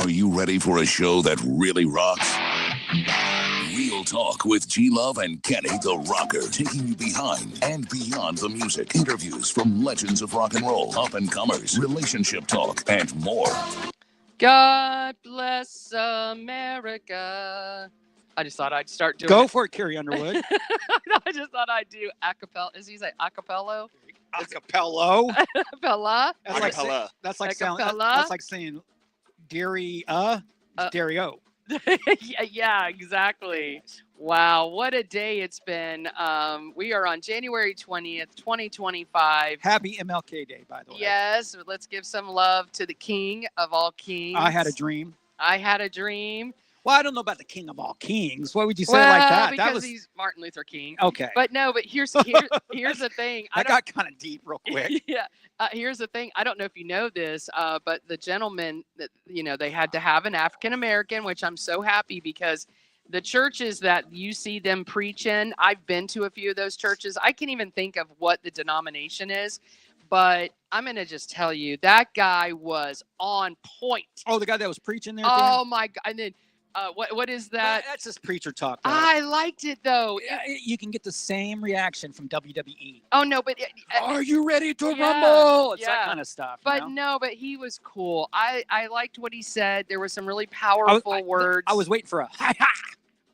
Are you ready for a show that really rocks? Real Talk with G-Love and Kenny the Rocker, taking you behind and beyond the music. Interviews from legends of rock and roll, up-and-comers, relationship talk, and more. God bless America. I just thought I'd start doing Go it. for it, Carrie Underwood. I just thought I'd do acapella. Is he say acapello? Acapello. Acapella? That's like Acapella? that's like saying Dario. yeah, exactly. Wow, what a day it's been. We are on January 20th, 2025. Happy MLK Day, by the way. Yes, let's give some love to the king of all kings. I had a dream. I had a dream. Well, I don't know about the king of all kings. Why would you say Well, it like that? because he's Martin Luther King. Okay. But no, but here's the thing. That got kind of deep real quick. Yeah. Here's the thing. I don't know if you know this, but the gentleman that, they had to have an African American, which I'm so happy because the churches that you see them preach in, I've been to a few of those churches. I can't even think of what the denomination is, but I'm going to just tell you that guy was on point. Oh, the guy that was preaching there? Oh my God. And then what is that? That's just preacher talk, though. I liked it though. You can get the same reaction from WWE. Oh no, but are you ready to rumble? It's yeah. that kind of stuff. But no, but he was cool. I liked what he said. There were some really powerful words. I was waiting for a ha-ha.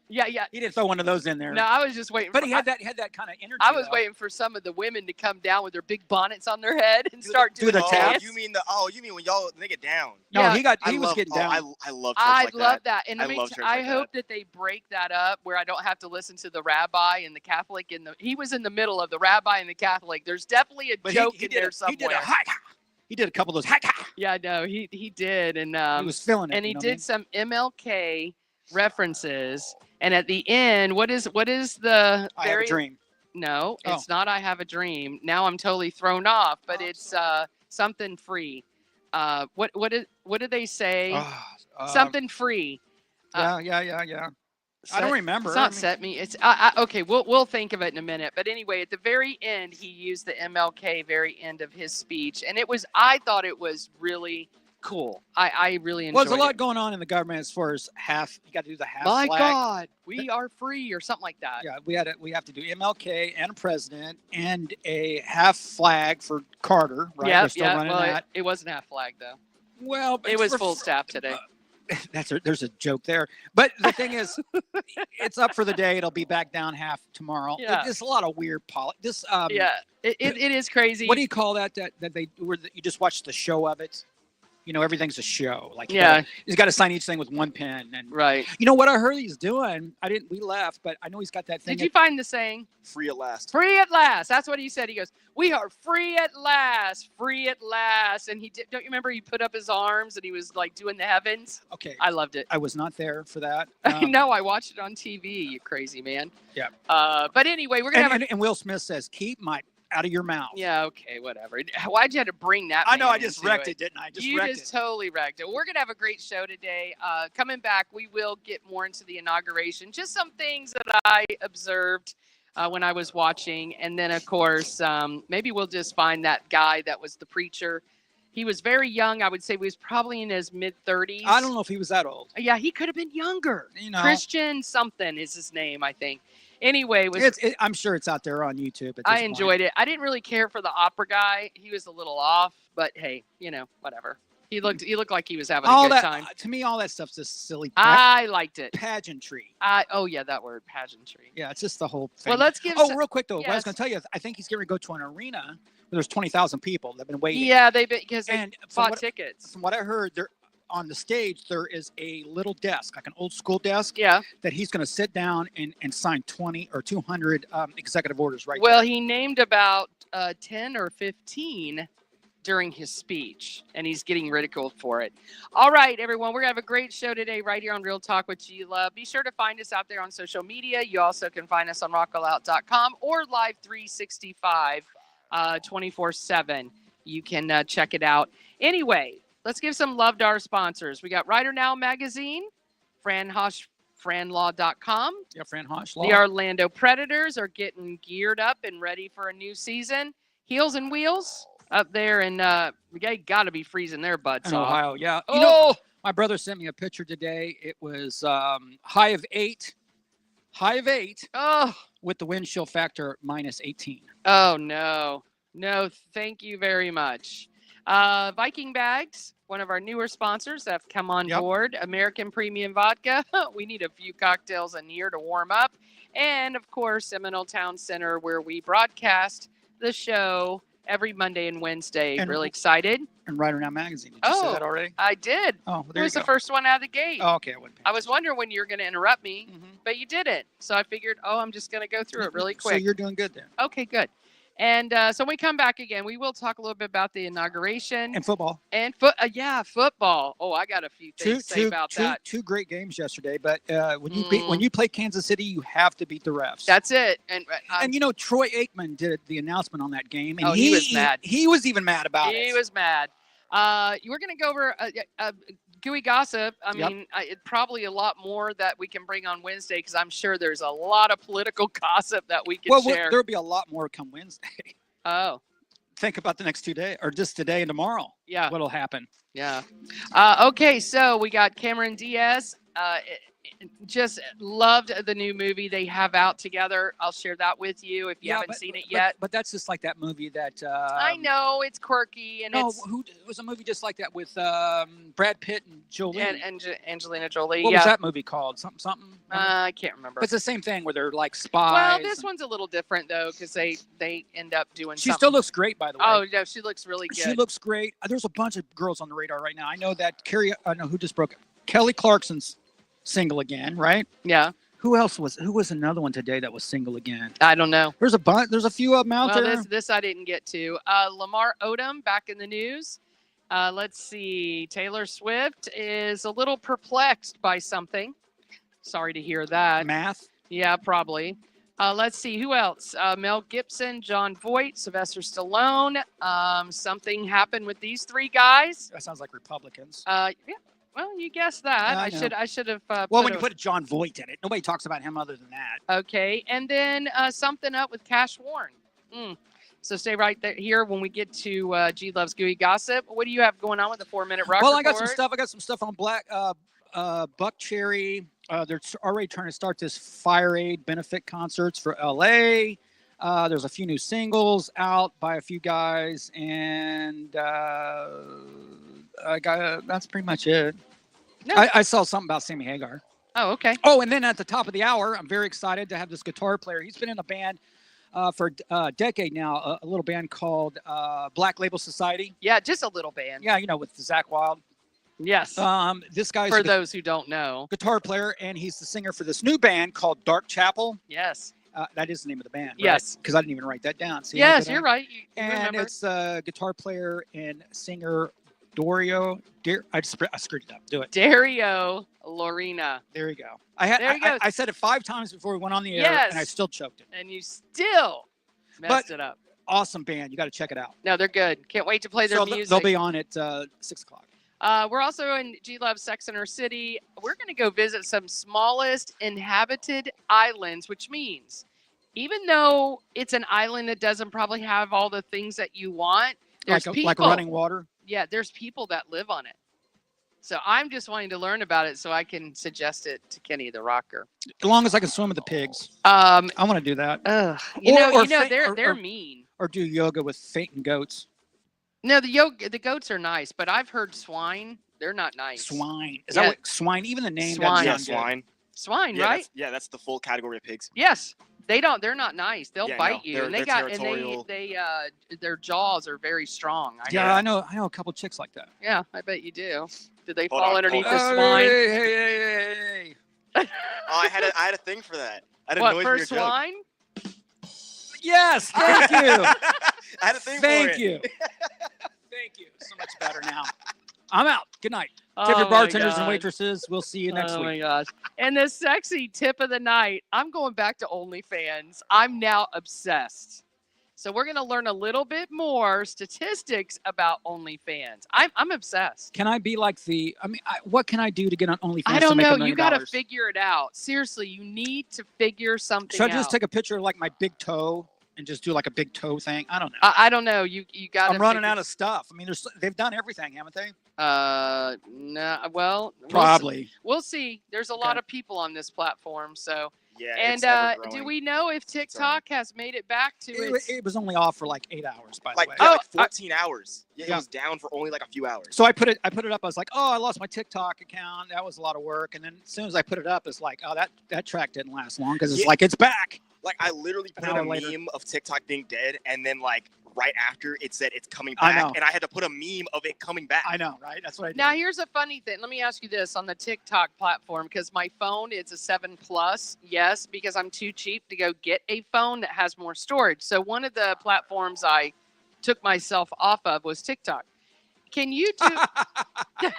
Yeah. He didn't throw one of those in there. No, I was just waiting. But he had that kind of energy. I was waiting for some of the women to come down with their big bonnets on their head and start doing the taps. You mean when y'all they get down? No, yeah. he was getting down. I love church like that. And I hope that they break that up where I don't have to listen to the rabbi and the Catholic he was in the middle of the rabbi and the Catholic. There's definitely a joke in there somewhere. He did a couple of those ha-ha. Yeah, no, he did, and he was feeling it. And he did some MLK references. And at the end, what is the I have a dream? No, it's not I have a dream. Now I'm totally thrown off, but it's something free. What did they say? Something free. Yeah. I don't remember. It's not set me. It's okay. We'll think of it in a minute. But anyway, at the very end, he used the MLK very end of his speech, and I thought it was really cool. I really enjoyed it. Well, there's a lot going on in the government as far as you got to do the half flag. My God, we are free or something like that. Yeah, we have to do MLK and a president and a half flag for Carter, right? Yeah, They're still running that. It wasn't half flag though. Well, it was full staff today. there's a joke there. But the thing is, it's up for the day. It'll be back down half tomorrow. Yeah. There's a lot of weird It is crazy. What do you call that? That they where you just watch the show of it? You know, everything's a show. Like he's got to sign each thing with one pen. And right. You know what I heard he's doing? We left, but I know he's got that thing. Did you find the saying? Free at last. Free at last. That's what he said. He goes, "We are free at last, free at last." And he did. Don't you remember? He put up his arms and he was like doing the heavens. Okay. I loved it. I was not there for that. No, I watched it on TV. You crazy man. Yeah. But anyway, we're gonna and Will Smith says, "Keep my out of your mouth." Yeah. Okay. Whatever. Why'd you have to bring that? I know. man I just into wrecked it, didn't I? You just totally wrecked it. We're going to have a great show today. Coming back, we will get more into the inauguration. Just some things that I observed when I was watching. And then, of course, maybe we'll just find that guy that was the preacher. He was very young. I would say he was probably in his mid-30s. I don't know if he was that old. Yeah, he could have been younger. You know. Christian something is his name, I think. Anyway, I'm sure it's out there on YouTube. I enjoyed it. I didn't really care for the opera guy. He was a little off, but hey, whatever. He looked like he was having a good time. To me, all that stuff's just silly. I liked it. Pageantry. That word, pageantry. Yeah, it's just the whole thing. Well, let's give. Real quick though, yes. what I was going to tell you, I think he's going to go to an arena where there's 20,000 people that've been waiting. Yeah, because they bought tickets. From what I heard, there on the stage there is a little desk, like an old school desk. Yeah. That he's going to sit down and sign 20 or 200 executive orders right Well, there. he named about 10 or 15 during his speech, and he's getting ridiculed for it. All right, everyone, we're going to have a great show today right here on Real Talk with G-Love. Be sure to find us out there on social media. You also can find us on rockallout.com or Live 365 24/7. You can check it out. Anyway, let's give some love to our sponsors. We got Writer Now Magazine, Fran Hosh, FranLaw.com. Yeah, Fran Hosh Law. The Orlando Predators are getting geared up and ready for a new season. Heels and Wheels up there, and they got to be freezing their butts in off. Ohio, yeah. Oh! You know, my brother sent me a picture today. It was high of 8. Oh, with the wind chill factor minus 18. Oh, no. No, thank you very much. Viking Bags, one of our newer sponsors that have come on board. American Premium Vodka. We need a few cocktails in here to warm up. And, of course, Seminole Town Center, where we broadcast the show every Monday and Wednesday. And really excited. And Writer Now Magazine. Did you say that already? I did. Oh, it was the first one out of the gate. Oh, okay. I was wondering when you were going to interrupt me, but you didn't. So I figured, I'm just going to go through it really quick. So you're doing good then. Okay, good. And so when we come back again, we will talk a little bit about the inauguration. And football. And football. Oh, I got a few things to say about that. Two great games yesterday, but when you play Kansas City, you have to beat the refs. That's it. And you know, Troy Aikman did the announcement on that game, and he was mad. He was even mad about it. He was mad. We're going to go over gooey gossip. I mean, probably a lot more that we can bring on Wednesday, because I'm sure there's a lot of political gossip that we can share. There'll be a lot more come Wednesday. Oh. Think about the next 2 days, or just today and tomorrow. Yeah. What'll happen. Yeah. Okay, so we got Cameron Diaz. Just loved the new movie they have out together. I'll share that with you if you haven't seen it yet. But that's just like that movie that I know it's quirky and it was a movie just like that with Brad Pitt and Jolie and Angelina Jolie. What was that movie called? Something. I can't remember. It's the same thing where they're like spies. Well, this one's a little different though, because they end up doing. She still looks great, by the way. Oh no, she looks really good. She looks great. There's a bunch of girls on the radar right now. I know that who just broke it. Kelly Clarkson's single again, right? Yeah. Who was another one today that was single again? I don't know. There's a few of them out there. This I didn't get to. Lamar Odom back in the news. Let's see. Taylor Swift is a little perplexed by something. Sorry to hear that. Math? Yeah, probably. Let's see. Who else? Mel Gibson, John Voight, Sylvester Stallone. Something happened with these three guys. That sounds like Republicans. Yeah. Well, you guessed that. Yeah, I should have. When you put John Voight in it, nobody talks about him other than that. Okay, and then something up with Cash Warren. So stay right there here when we get to G Loves Gooey Gossip. What do you have going on with the 4-minute rock? Well, report? I got some stuff on Buck Cherry. They're already trying to start this Fire Aid benefit concerts for LA. There's a few new singles out by a few guys, and that's pretty much it. No. I saw something about Sammy Hagar. Oh, okay. Oh, and then at the top of the hour, I'm very excited to have this guitar player. He's been in a band for a decade now, a little band called Black Label Society. Yeah, just a little band. Yeah, with Zach Wild. Yes. This guy's For those who don't know. guitar player, and he's the singer for this new band called Dark Chapel. Yes. That is the name of the band. Yes. Because I didn't even write that down. See, Yes, you're right. You And remember. it's guitar player and singer Dario. I screwed it up. Do it. Dario Lorina. There you go. There you go. I said it 5 times before we went on the air, Yes. and I still choked it. And you still messed it up. Awesome band. You got to check it out. No, they're good. Can't wait to play their music. They'll be on at 6 o'clock. We're also in G Love Sex Center City. We're going to go visit some smallest inhabited islands, which means even though it's an island that doesn't probably have all the things that you want, there's people. Like running water. Yeah, there's people that live on it. So I'm just wanting to learn about it so I can suggest it to Kenny the Rocker. As long as I can swim with the pigs. I want to do that. They're mean. Or do yoga with fainting goats. No, the goats are nice, but I've heard swine. They're not nice. Swine. Is Yeah. that what swine? Even the name Swine. doesn't Yeah, sound good. swine. Swine, Yeah, right? that's the full category of pigs. Yes. They're not nice. They'll Yeah, bite no, you. And they're territorial. they their jaws are very strong. Yeah, I know a couple chicks like that. Yeah, I bet you do. Did they Hold fall on, underneath hold the on. swine? Hey. Oh, I had a thing for that. I had a What, noise for for your joke. swine? Yes, thank you. I had a thing for Thank it. you. Thank you. So much better now. I'm out. Good night. Oh Tip your my bartenders and God. waitresses. We'll see you next Oh my week. gosh. And the sexy tip of the night, I'm going back to OnlyFans. I'm now obsessed. So we're going to learn a little bit more statistics about OnlyFans. I'm obsessed. Can I be like what can I do to get on OnlyFans? I don't to make know. $1 million? You got to figure it out. Seriously, you need to figure something Should I out. just take a picture of like my big toe and just do like a big toe thing? I don't know. I don't know. You got to. I'm running out of stuff. I mean, they've done everything, haven't they? No. Well, Probably. We'll see. There's a lot of people on this platform, so. Yeah, And it's ever do growing. we know if TikTok has made it back to its? It was only off for like 8 hours, by the way. Oh, 14 hours. Yeah, Yeah. it was down for only like a few hours. So I put it up. I was like, oh, I lost my TikTok account. That was a lot of work. And then as soon as I put it up, it's like, oh, that track didn't last long because it's Yeah. like it's back. Like I literally An put in hour a later. meme of TikTok being dead, and then like right after it said it's coming I back, know. and I had to put a meme of it coming back. I know, right? That's what I did. Now here's a funny thing. Let me ask you this on the TikTok platform because my phone it's a 7 Plus. Yes, because I'm too cheap to go get a phone that has more storage. So one of the platforms I took myself off of was TikTok. Can you do?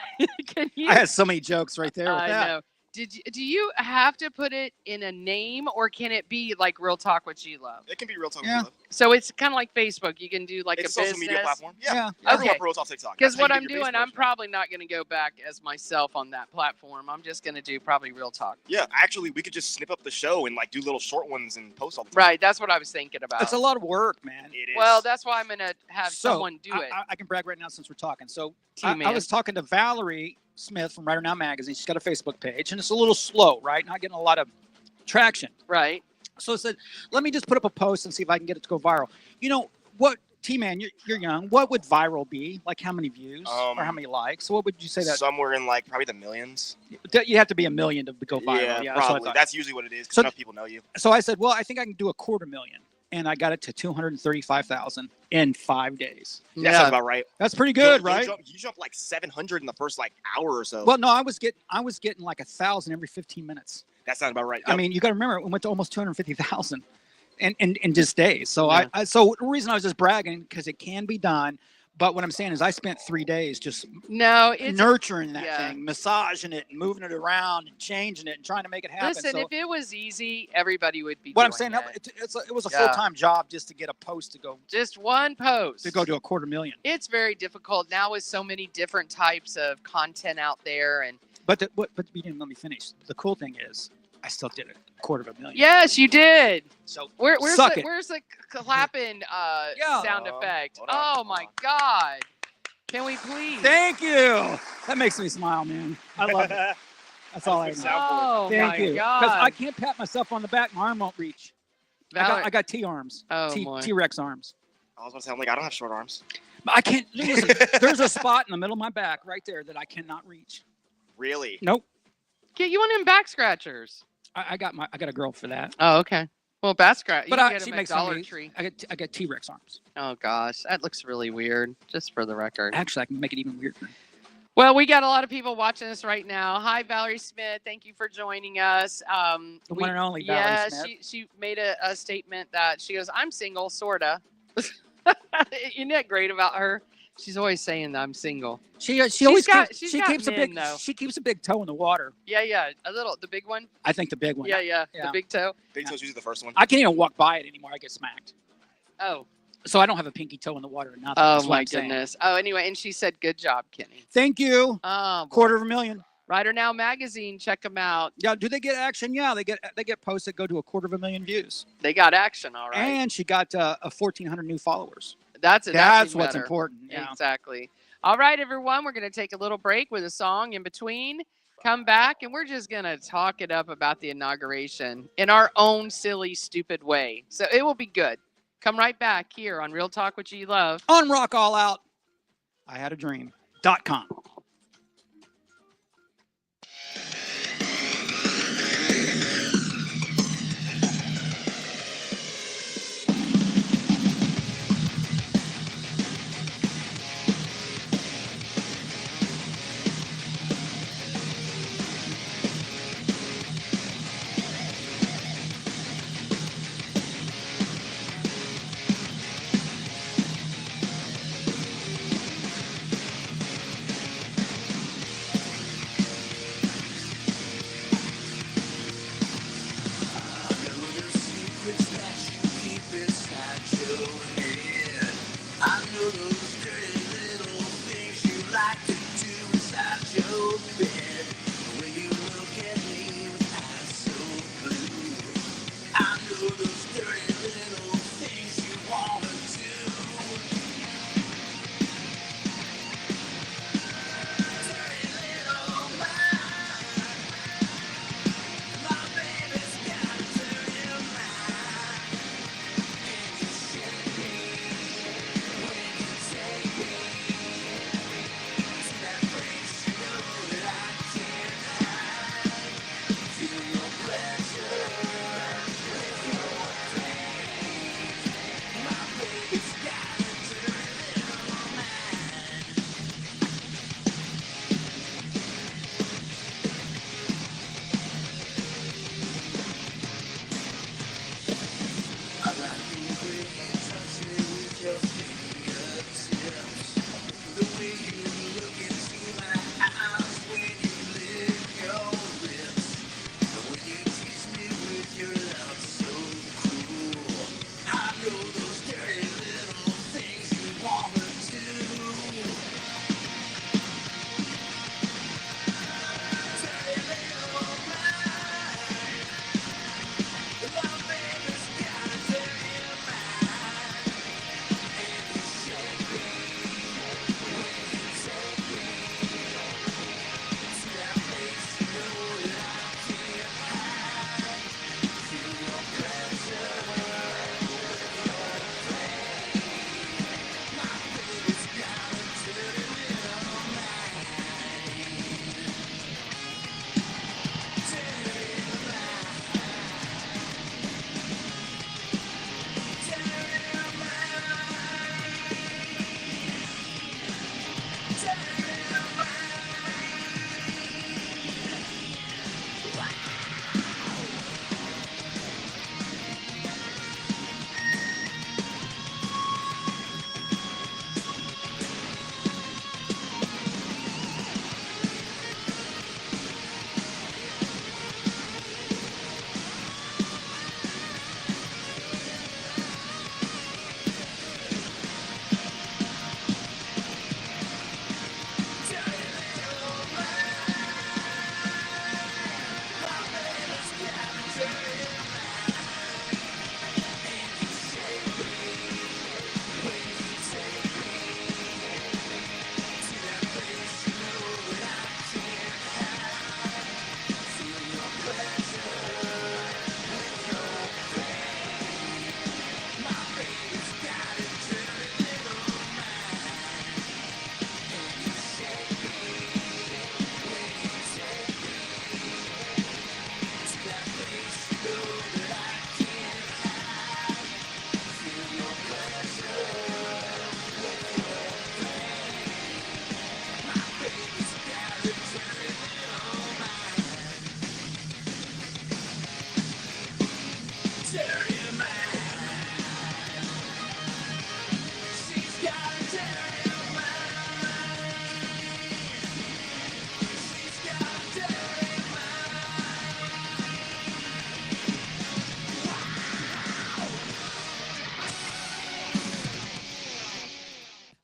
Can you? I had so many jokes right there with I that. know. Do you have to put it in a name or can it be like Real Talk with G Love? It can be real talk. Yeah. Love. So it's kind of like Facebook. You can do like It's a a business. social media platform. Yeah. Yeah. Everyone Okay. promotes off TikTok. Because That's how what you I'm get your doing, base I'm promotion. probably not going to go back as myself on that platform. I'm just going to do probably Real Talk. Yeah, actually, we could just snip up the show and like do little short ones and post all the time. Right. That's what I was thinking about. It's a lot of work, man. It is. Well, that's why I'm going to have So, someone do it. I can brag right now since we're talking. So Team I man. was talking to Valerie Smith from Writer Now Magazine. She's got a Facebook page, and it's a little slow, right? Not getting a lot of traction. Right. So I said, let me just put up a post and see if I can get it to go viral. You know what, T-Man, you're young. What would viral be? Like how many views or how many likes? So what would you say that? somewhere in like probably the millions. You have to be a million to go viral. Yeah, that's what I probably. thought. That's usually what it is because So- enough people know you. So I said, well, I think I can do 250,000. And I got it to 235,000 in 5 days. That sounds about right. That's pretty good, You'll right? You jumped like 700 in the first like hour or so. Well, no, I was getting like 1,000 every 15 minutes. That sounds about right. I Yep. mean, you got to remember, it went to almost 250,000 in just days. So Yeah. so the reason I was just bragging because it can be done. But what I'm saying is I spent 3 days just No, it's nurturing that yeah. thing, massaging it and moving it around and changing it and trying to make it happen. listen. So if it was easy, everybody would be. what I'm doing saying, it. it was a Yeah. full-time job just to get a post to go Just one post. to 250,000. It's very difficult now with so many different types of content out there, and But you didn't let me finish. The cool thing is I still did it, 250,000. yes, you did. So Where's Suck the it. where's the clapping Yeah. sound effect? Hold on, Oh my hold God! Can we please? thank you. That makes me smile, man. I love it. That's all I That's know. a sound Oh Thank my you. God! Because I can't pat myself on the back. My arm won't reach. Valerie- I got T arms. Oh, boy. T-Rex arms. I was about to say, I'm like, I don't have short arms. But I can't. Listen, there's a spot in the middle of my back right there that I cannot reach. Really? Nope. Get you one of them back scratchers. I got a girl for that. Oh, okay. Well, back scratch. But You can get she them at makes Dollar some. Tree. I got T-Rex arms. Oh gosh, that looks really weird. Just for the record. Actually, I can make it even weirder. Well, we got a lot of people watching us right now. Hi, Valerie Smith. Thank you for joining us. The one and only Valerie Smith. she made a statement that she goes, "I'm single, sorta." Isn't that great about her? She's always saying that I'm single. She always got keeps a men, big though. she keeps a big toe in the water. Yeah, the big one. I think the big one. Yeah, Yeah. the big toe. Big Toe's usually the first one. I can't even walk by it anymore. I get smacked. Oh, So I don't have a pinky toe in the water or nothing. oh That's what my I'm saying. goodness. Oh, anyway, and she said, "Good job, Kenny." Thank you. Oh, boy. $250,000. Writer Now magazine, check them out. Yeah. Do they get action? Yeah. They get posts that go to 250,000 views. They got action, all right. And she got 1,400 new followers. That's That's what's better. important. Yeah. Exactly. All right, everyone, we're going to take a little break with a song in between. Come back, and we're just going to talk it up about the inauguration in our own silly, stupid way. So it will be good. Come right back here on Real Talk with G Love. On Rock All Out, I had a dream.com.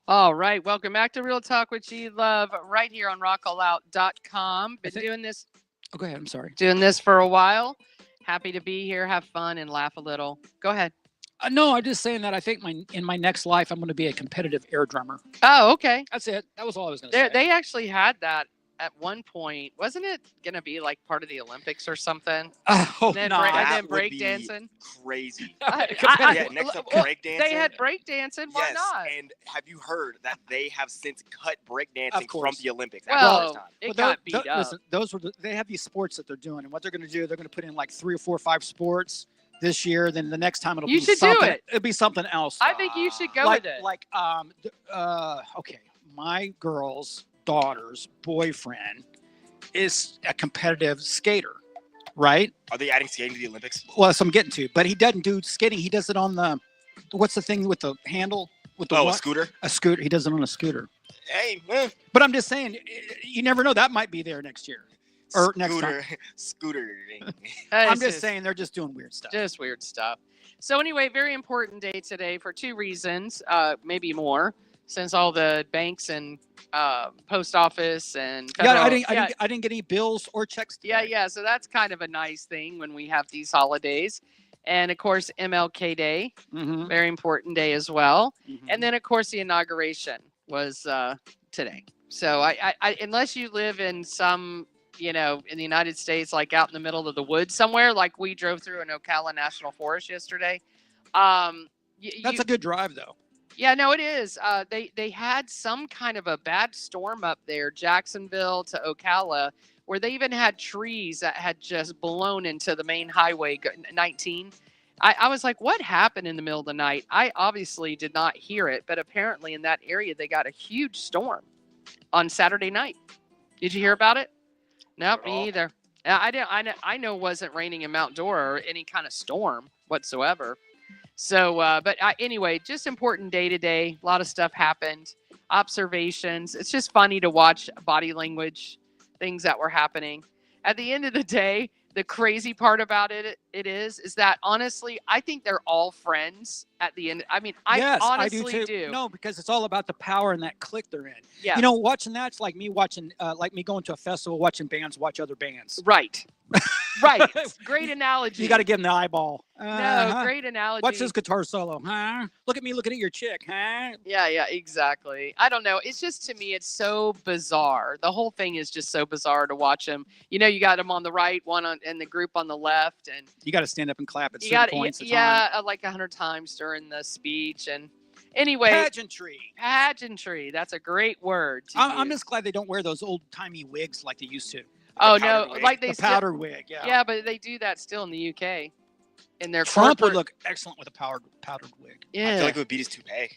All right. Welcome back to Real Talk with G Love right here on rockallout.com. Been doing this. Oh, go ahead. I'm sorry. Doing this for a while. Happy to be here, have fun, and laugh a little. Go ahead. No, I'm just saying that I think in my next life, I'm going to be a competitive air drummer. Oh, okay. That's it. That was all I was going to say. They actually had that at one point. Wasn't it going to be like part of the Olympics or something? Oh, And then, no. and then That would be breakdancing. Crazy. Competitive. Yeah, next up Well, breakdancing. They had breakdancing. Why Yes, not? and have you heard that they have since cut Of breakdancing from course. the Olympics? Well, time. it But got beat up. Listen, they have these sports that they're doing, and what they're going to do, they're going to put in like 3 or 4 or 5 sports this year. Then the next time You be should do something. it. It'll be something else. I think you should go like with it. like okay, my girl's daughter's boyfriend is a competitive skater, right? Are they adding skating to the Olympics? Well, that's what I'm getting to. But he doesn't do skating. He does it on the what's the thing with the handle with the Oh, a what? scooter. A scooter. He does it on a scooter. Hey, But I'm just saying, you never know. That might be there next year. Or next time. Scooter. I'm It's just saying they're just doing weird stuff. Just weird stuff. So anyway, very important day today for 2 reasons, maybe more, since all the banks and post office and Yeah, federal, I didn't get any bills or checks today. yeah. So that's kind of a nice thing when we have these holidays, and of course MLK Day, Mm-hmm. very important day as well, Mm-hmm. and then of course the inauguration was today. So I unless you live in some in the United States, like out in the middle of the woods somewhere, like we drove through an Ocala National Forest yesterday. That's a good drive, though. Yeah, no, it is. They had some kind of a bad storm up there, Jacksonville to Ocala, where they even had trees that had just blown into the main highway 19. I was like, what happened in the middle of the night? I obviously did not hear it, but apparently in that area they got a huge storm on Saturday night. Did you hear about it? Nope, me either. I know it wasn't raining in Mount Dora or any kind of storm whatsoever. So, anyway, just important day today. A lot of stuff happened. Observations. It's just funny to watch body language, things that were happening. At the end of the day, the crazy part about it is that honestly, I think they're all friends at the end. I mean, Yes, I I do honestly too. No, because it's all about the power and that clique they're in. Yeah. Watching that's like me watching, like me going to a festival, watching bands watch other bands. Right. Right. Great analogy. You got to give them the eyeball. No, great analogy. Watch this guitar solo, huh? Look at me looking at your chick, huh? Yeah, exactly. I don't know. It's just, to me, it's so bizarre. The whole thing is just so bizarre to watch them. You got them on the right, one and the group on the left, and You got to stand up and clap at you certain got points. like 100 times during the speech. And anyway, pageantry. That's a great word. I'm just glad they don't wear those old timey wigs like they used to. Oh powder no, wig. like they The still, powder wig, yeah. yeah, but they do that still in the UK. In their Trump would corporate, look excellent with a powdered wig. I yeah. feel like it would beat his toupee.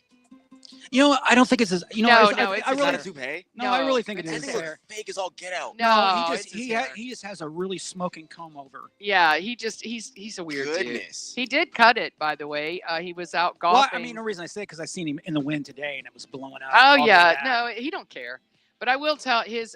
I don't think it's as No, I it's really, Is that a toupee? no, I really No, think it it's is his It's there. fake as all get out. No, he it's his just hair. he just has a really smoking comb over. Yeah, he's a weird dude. Goodness. He did cut it, by the way. He was out Well, golfing. I mean, the reason I say it because I seen him in the wind today and it was blowing up. Oh all over yeah, that. no, he don't care. But I will tell his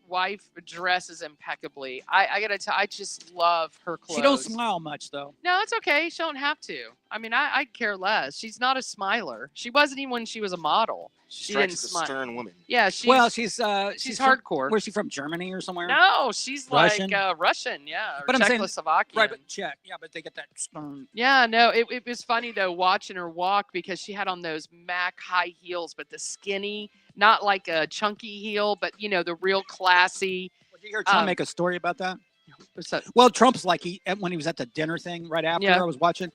wife dresses impeccably. I gotta tell, I just love her clothes. She don't smile much though. No, it's okay. She don't have to. I mean, I care less. She's not a smiler. She wasn't even when she was a model. She She strikes didn't as a smile. stern woman. Yeah, She's she's from- hardcore. Where's she from? Germany or somewhere? No, she's Russian? like Russian, yeah, or But I'm saying- Czechoslovakian. Right, but Czech. Yeah, but they get that stern. Yeah, no, it was funny though watching her walk because she had on those Mac high heels, but the skinny, not like a chunky heel, but the real classy. Did you hear Trump Um, make a story about that? What's that? Well, Trump's like when he was at the dinner thing right after Yeah. I was watching,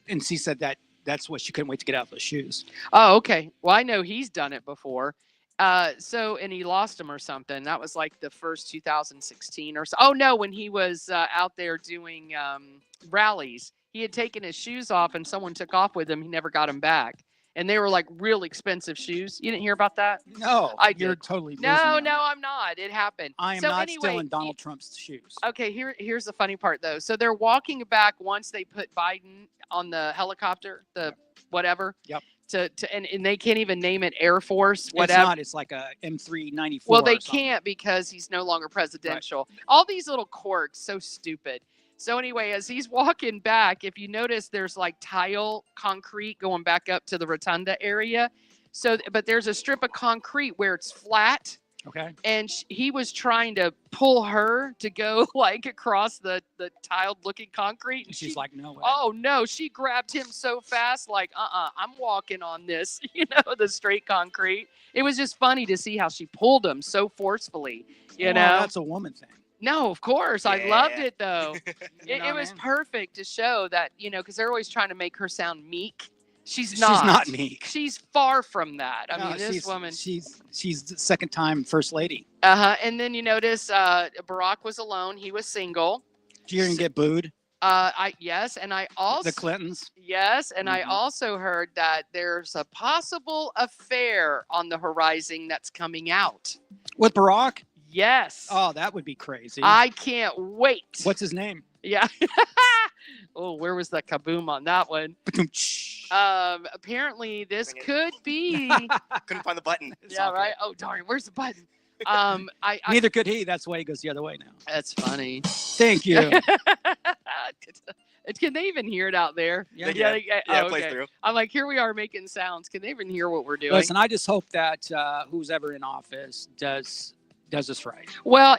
and she said that's what she couldn't wait to get out of the shoes. Oh, okay. Well, I know he's done it before. And he lost him or something. That was like the first 2016 or so. Oh no, when he was out there doing rallies, he had taken his shoes off and someone took off with him. He never got them back. And they were like real expensive shoes. You didn't hear about that? No, I you're did. totally losing No, me on no, that. I'm not. It happened. I am So not anyway, stealing Donald Trump's shoes. Okay, here's the funny part though. So they're walking back once they put Biden on the helicopter, the whatever. Yep. And they can't even name it Air Force, It's whatever. not. It's like a M394. Well, they or something. can't because he's no longer presidential. All these little quirks, so stupid. So anyway, as he's walking back, if you notice, there's like tile concrete going back up to the rotunda area. So, but there's a strip of concrete where it's flat. Okay. And he was trying to pull her to go like across the tiled looking concrete. And She's like, no way. oh no, she grabbed him so fast, like, I'm walking on this, the straight concrete. It was just funny to see how she pulled him so forcefully, Well, know. that's a woman thing. No, of course. I loved it though. It was man. perfect to show that, because they're always trying to make her sound meek. She's not meek. She's far from that. I No, mean, this woman. She's the second time first lady. And then you notice Barack was alone. He was single. Did you hear him get booed? Yes, and I also The Clintons. Yes, and I also heard that there's a possible affair on the horizon that's coming out. With Barack? Yes. Oh, that would be crazy. I can't wait. What's his name? Yeah. Oh, where was the kaboom on that one? Apparently this could be. Couldn't find the button. Yeah, right. Oh, darn. Where's the button? Neither could he. That's why he goes the other way now. That's funny. Thank you. Can they even hear it out there? Yeah. It plays through. I'm like, here we are making sounds. Can they even hear what we're doing? Listen, I just hope that who's ever in office does this right. Well,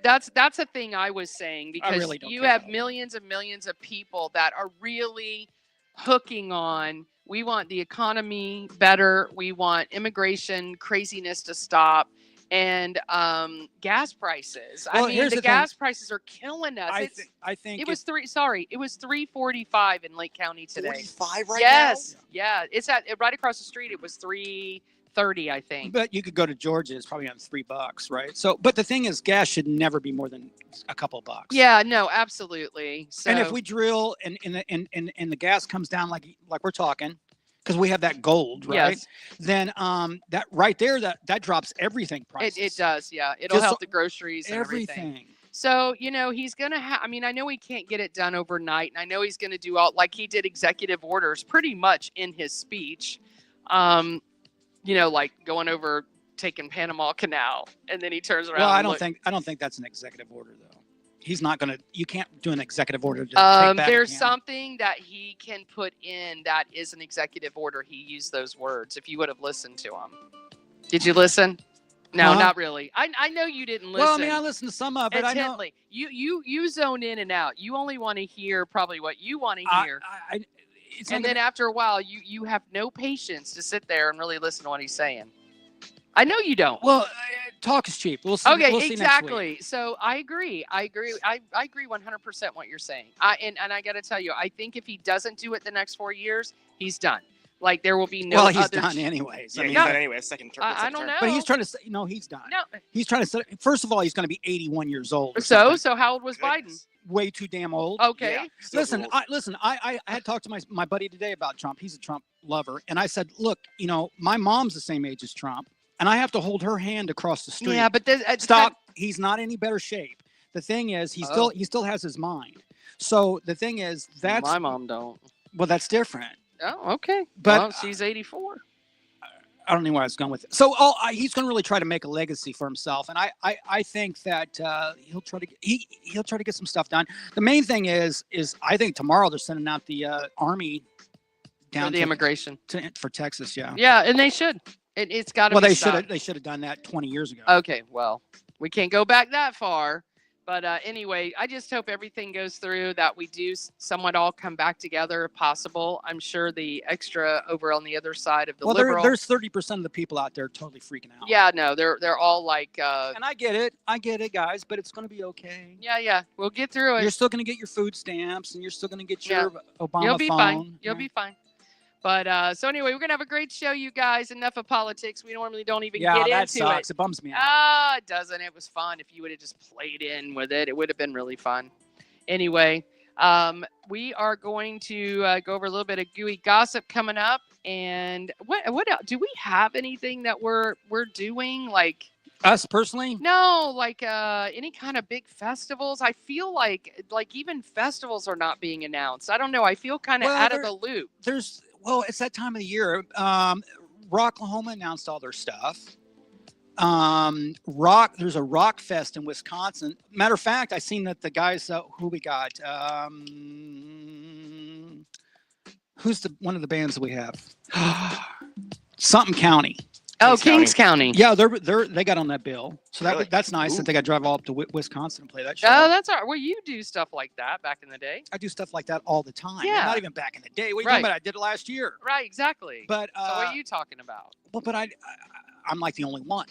that's a thing I was saying, because really don't you care have about it. millions and millions of people that are really hooking on. We want the economy better. We want immigration craziness to stop. And gas prices. Well, I mean, here's the the gas thing. prices are killing us. I think It was $3.45 in Lake County today. 45 right Yes, yeah. It's right across the street. It was $3.30, I think. But you could go to Georgia. It's probably on $3, right? So, but the thing is, gas should never be more than a couple of bucks. Yeah, no, absolutely. So, And if we drill and the gas comes down like we're talking, because we have that gold, right? Yes. Then that right there that drops everything prices. it does, yeah. It'll Just help the groceries and everything. So, he's going to have, I mean, I know he can't get it done overnight. And I know he's going to do like he did executive orders pretty much in his speech. Like going over taking Panama Canal. And then he turns around. Well, I and don't think that's an executive order though. He's not going to. You can't do an executive order to take back. There's Canada. something that he can put in that is an executive order. He used those words. If you would have listened to him, did you listen? No, not really. I know you didn't listen. Well, I mean, I listened to some of it. Intently. You zone in and out. You only want to hear probably what you want to hear. And then after a while, you have no patience to sit there and really listen to what he's saying. I know you don't. Well, talk is cheap. We'll see. Okay, we'll see exactly. Next week. So I agree. I agree 100% what you're saying. And I got to tell you, I think if he doesn't do it the next 4 years, he's done. Like there will be no. Well, he's other done anyways. Yeah, I he's mean, done anyway. Second term. I don't know. But he's trying to say, no, he's done. No. He's trying to say, first of all, he's going to be 81 years old. or So something. how old was Biden? Goodness. Way too damn old. Okay. Yeah, still Listen, rules. I had talked to my buddy today about Trump. He's a Trump lover. And I said, look, my mom's the same age as Trump. And I have to hold her hand across the street. Yeah, but Stop. He's not any better shape. The thing is, he still has his mind. So the thing is, that's my mom don't. Well, that's different. Oh, okay. But well, she's 84. I don't know where I was going with it. So he's going to really try to make a legacy for himself, and I think that he'll try to get some stuff done. The main thing is I think tomorrow they're sending out the army down For the immigration. for Texas. Yeah. Yeah, and they should. It's got to Well, be they stopped. should have done that 20 years ago. Okay, well, we can't go back that far. But anyway, I just hope everything goes through, that we do somewhat all come back together if possible. I'm sure the extra over on the other side of the liberal. There's 30% of the people out there totally freaking out. Yeah, no, they're all like. And I get it, guys, but it's going to be okay. Yeah, we'll get through it. You're still going to get your food stamps, and you're still going to get your Obama You'll be phone. fine. You'll be fine. But so anyway, we're gonna have a great show, you guys. Enough of politics. We normally don't even get that into sucks. it. It bums me out. It doesn't. It was fun. If you would have just played in with it, it would have been really fun. Anyway, we are going to go over a little bit of gooey gossip coming up. And what else? Do we have anything that we're doing like? Us personally? No, like any kind of big festivals. I feel like even festivals are not being announced. I don't know. I feel kind of out of the loop. It's that time of the year. Rocklahoma announced all their stuff. There's a rock fest in Wisconsin. Matter of fact, I seen that the guys who we got. Who's one of the bands that we have? something county. Oh, Kings Kings County. Yeah, they got on that bill, so Really? that's nice Ooh. that they got to drive all up to Wisconsin and play that show. Oh, that's all right. Well, you do stuff like that back in the day. I do stuff like that all the time. Yeah. Not even back in the day. What are you Right. talking about? I did it last year. Right, exactly. But So what are you talking about? but I'm like the only one.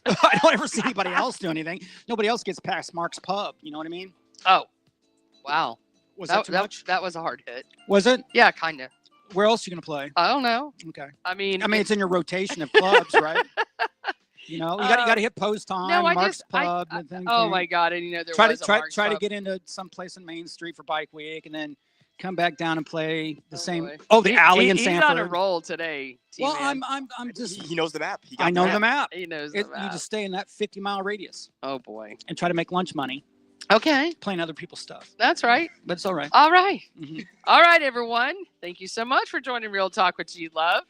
I don't ever see anybody else do anything. Nobody else gets past Mark's Pub. You know what I mean? Oh, wow. Was that too much? That was a hard hit. Was it? Yeah, kind of. Where else are you gonna play? I don't know. Okay. I mean, It's in your rotation of clubs, right? You know, you got to hit Post Time, no, Mark's Pub. and then oh my God! And there try was to a try Mark's try to Pub. get into some place in Main Street for Bike Week, and then come back down and play the same. boy. Oh, the alley in He's Sanford. on a roll today. Well, T-Man. I'm just. He knows the map. He got I know the the map. He knows You the map. just stay in that 50-mile radius Oh boy. and try to make lunch money Okay, playing other people's stuff. that's right. But it's all right. All right. Mhm. All right, everyone. Thank you so much for joining Real Talk with G Love,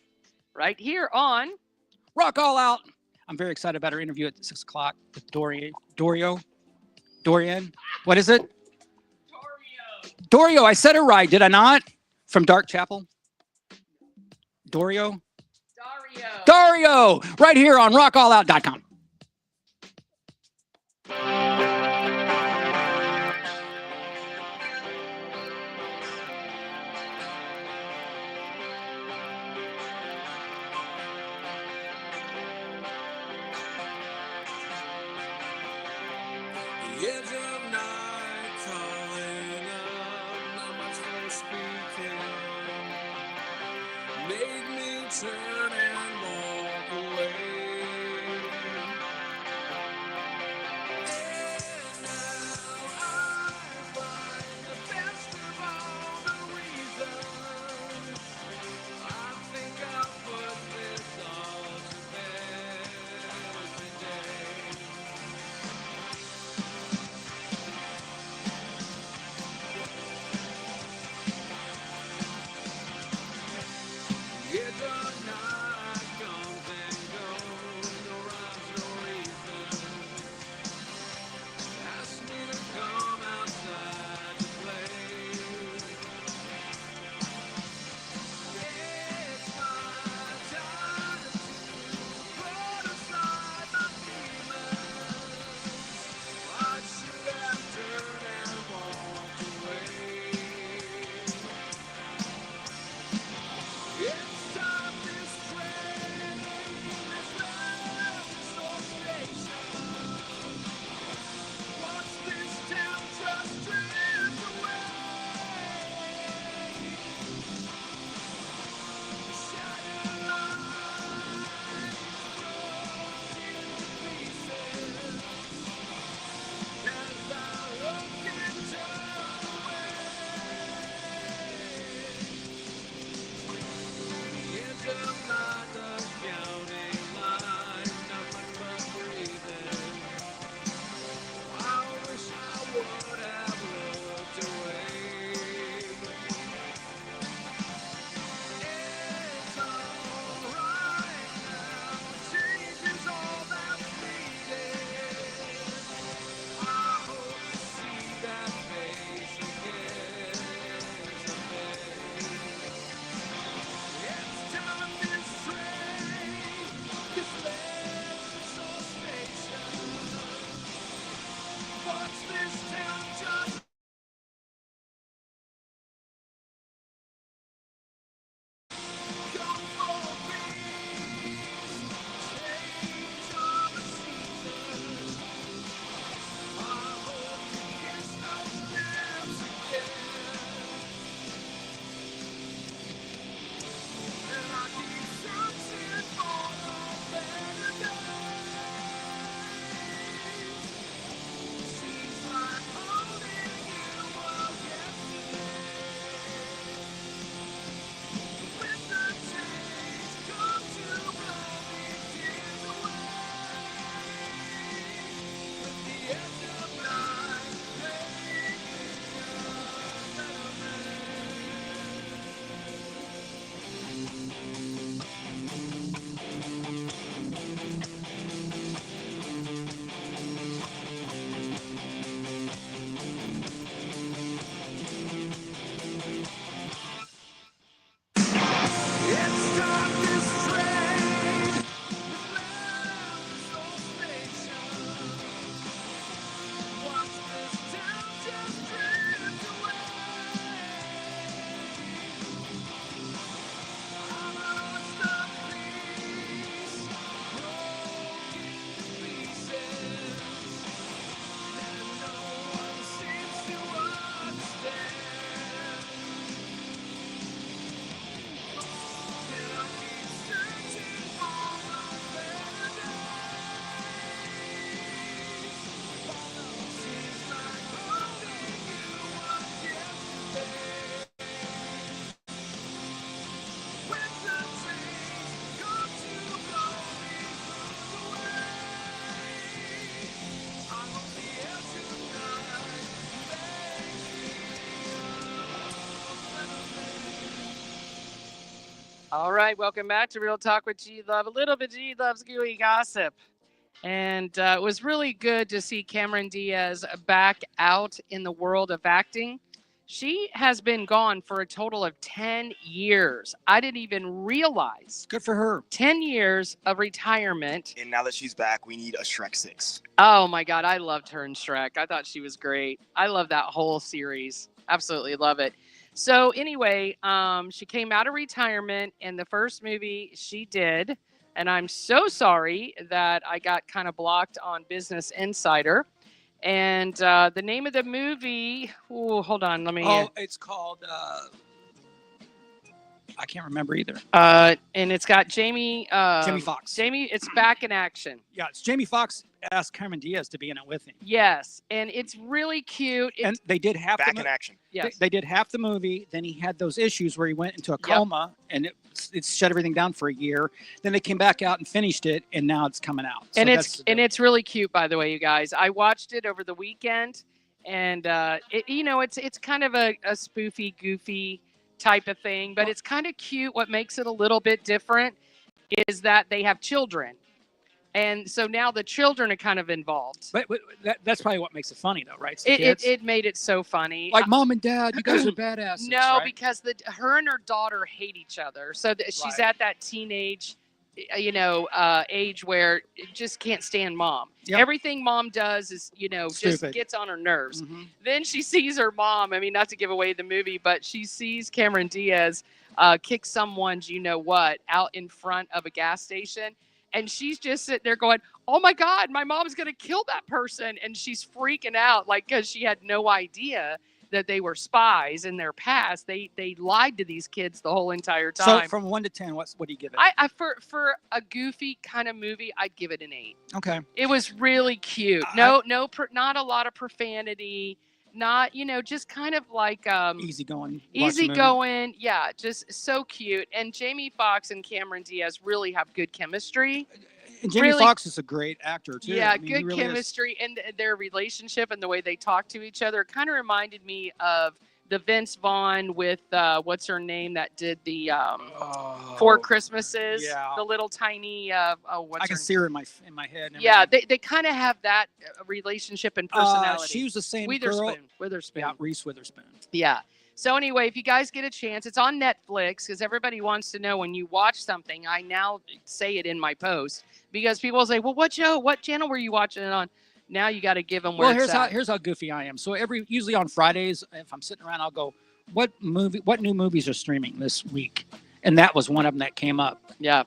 right here on. Rock all out. I'm very excited about our interview at 6 o'clock with Dorian. What is it? Dario. I said it right, did I not? From Dark Chapel. Dario. Right here on rockallout.com. The edge of night calling up, not much for speaking, made me turn and walk away. And now I find the best of all the reasons. I think I'll put this all to bed today. All right, welcome back to Real Talk with G Love. A little bit G Love's gooey gossip. And it was really good to see Cameron Diaz back out in the world of acting. She has been gone for a total of 10 years. I didn't even realize. Good for her. 10 years of retirement. And now that she's back, we need a Shrek 6. Oh my God, I loved her in Shrek. I thought she was great. I love that whole series. Absolutely love it. So anyway, she came out of retirement, and the first movie she did, and I'm so sorry that I got kind of blocked on Business Insider. And the name of the movie, hold on, let me. Oh, it's called, I can't remember either. And it's got Jamie Foxx. It's Back in Action. Yeah, it's Jamie Foxx asked Cameron Diaz to be in it with him. Yes, and it's really cute. And they did half Back the in action. Yes. They did half the movie. Then he had those issues where he went into a coma, and it shut everything down for a year. Then they came back out and finished it, and now it's coming out. So And it's really cute, by the way, you guys. I watched it over the weekend, and it's kind of a spoofy, goofy type of thing, but it's kind of cute. What makes it a little bit different is that they have children. And so now the children are kind of involved. But that's probably what makes it funny, though, right? It's the It made it so funny. like Mom and Dad, you guys are badasses. No, right? because her and her daughter hate each other. So she's Right. at that teenage, age where it just can't stand Mom. Yep. Everything Mom does is, just Stupid. gets on her nerves. Mhm. Then she sees her mom. I mean, not to give away the movie, but she sees Cameron Diaz kick someone's what out in front of a gas station. And she's just sitting there going, oh my God, my mom's going to kill that person. And she's freaking out, because she had no idea that they were spies in their past. They lied to these kids the whole entire time. So from 1 to 10, what do you give it? I for a goofy kind of movie, I'd give it an 8. Okay. It was really cute. Not a lot of profanity. Not, just kind of like Easygoing. easygoing. Yeah, just so cute. And Jamie Foxx and Cameron Diaz really have good chemistry. And Jamie really- Foxx is a great actor too. Yeah, I mean, he good really is. chemistry, and their relationship and the way they talk to each other kind of reminded me of the Vince Vaughn with what's her name that did the Four Christmases. yeah. The little tiny what's I can her see her in my head. and Yeah, everything. they kind of have that relationship and personality. She was the same girl. Witherspoon. Yeah, Reese Witherspoon. Yeah. So anyway, if you guys get a chance, it's on Netflix, because everybody wants to know when you watch something. I now say it in my post because people say, "Well, what channel were you watching it on?" Now you got to give them where Well, it's at. here's how goofy I am. So usually on Fridays, if I'm sitting around, I'll go, what new movies are streaming this week? And that was one of them that came up. Yeah,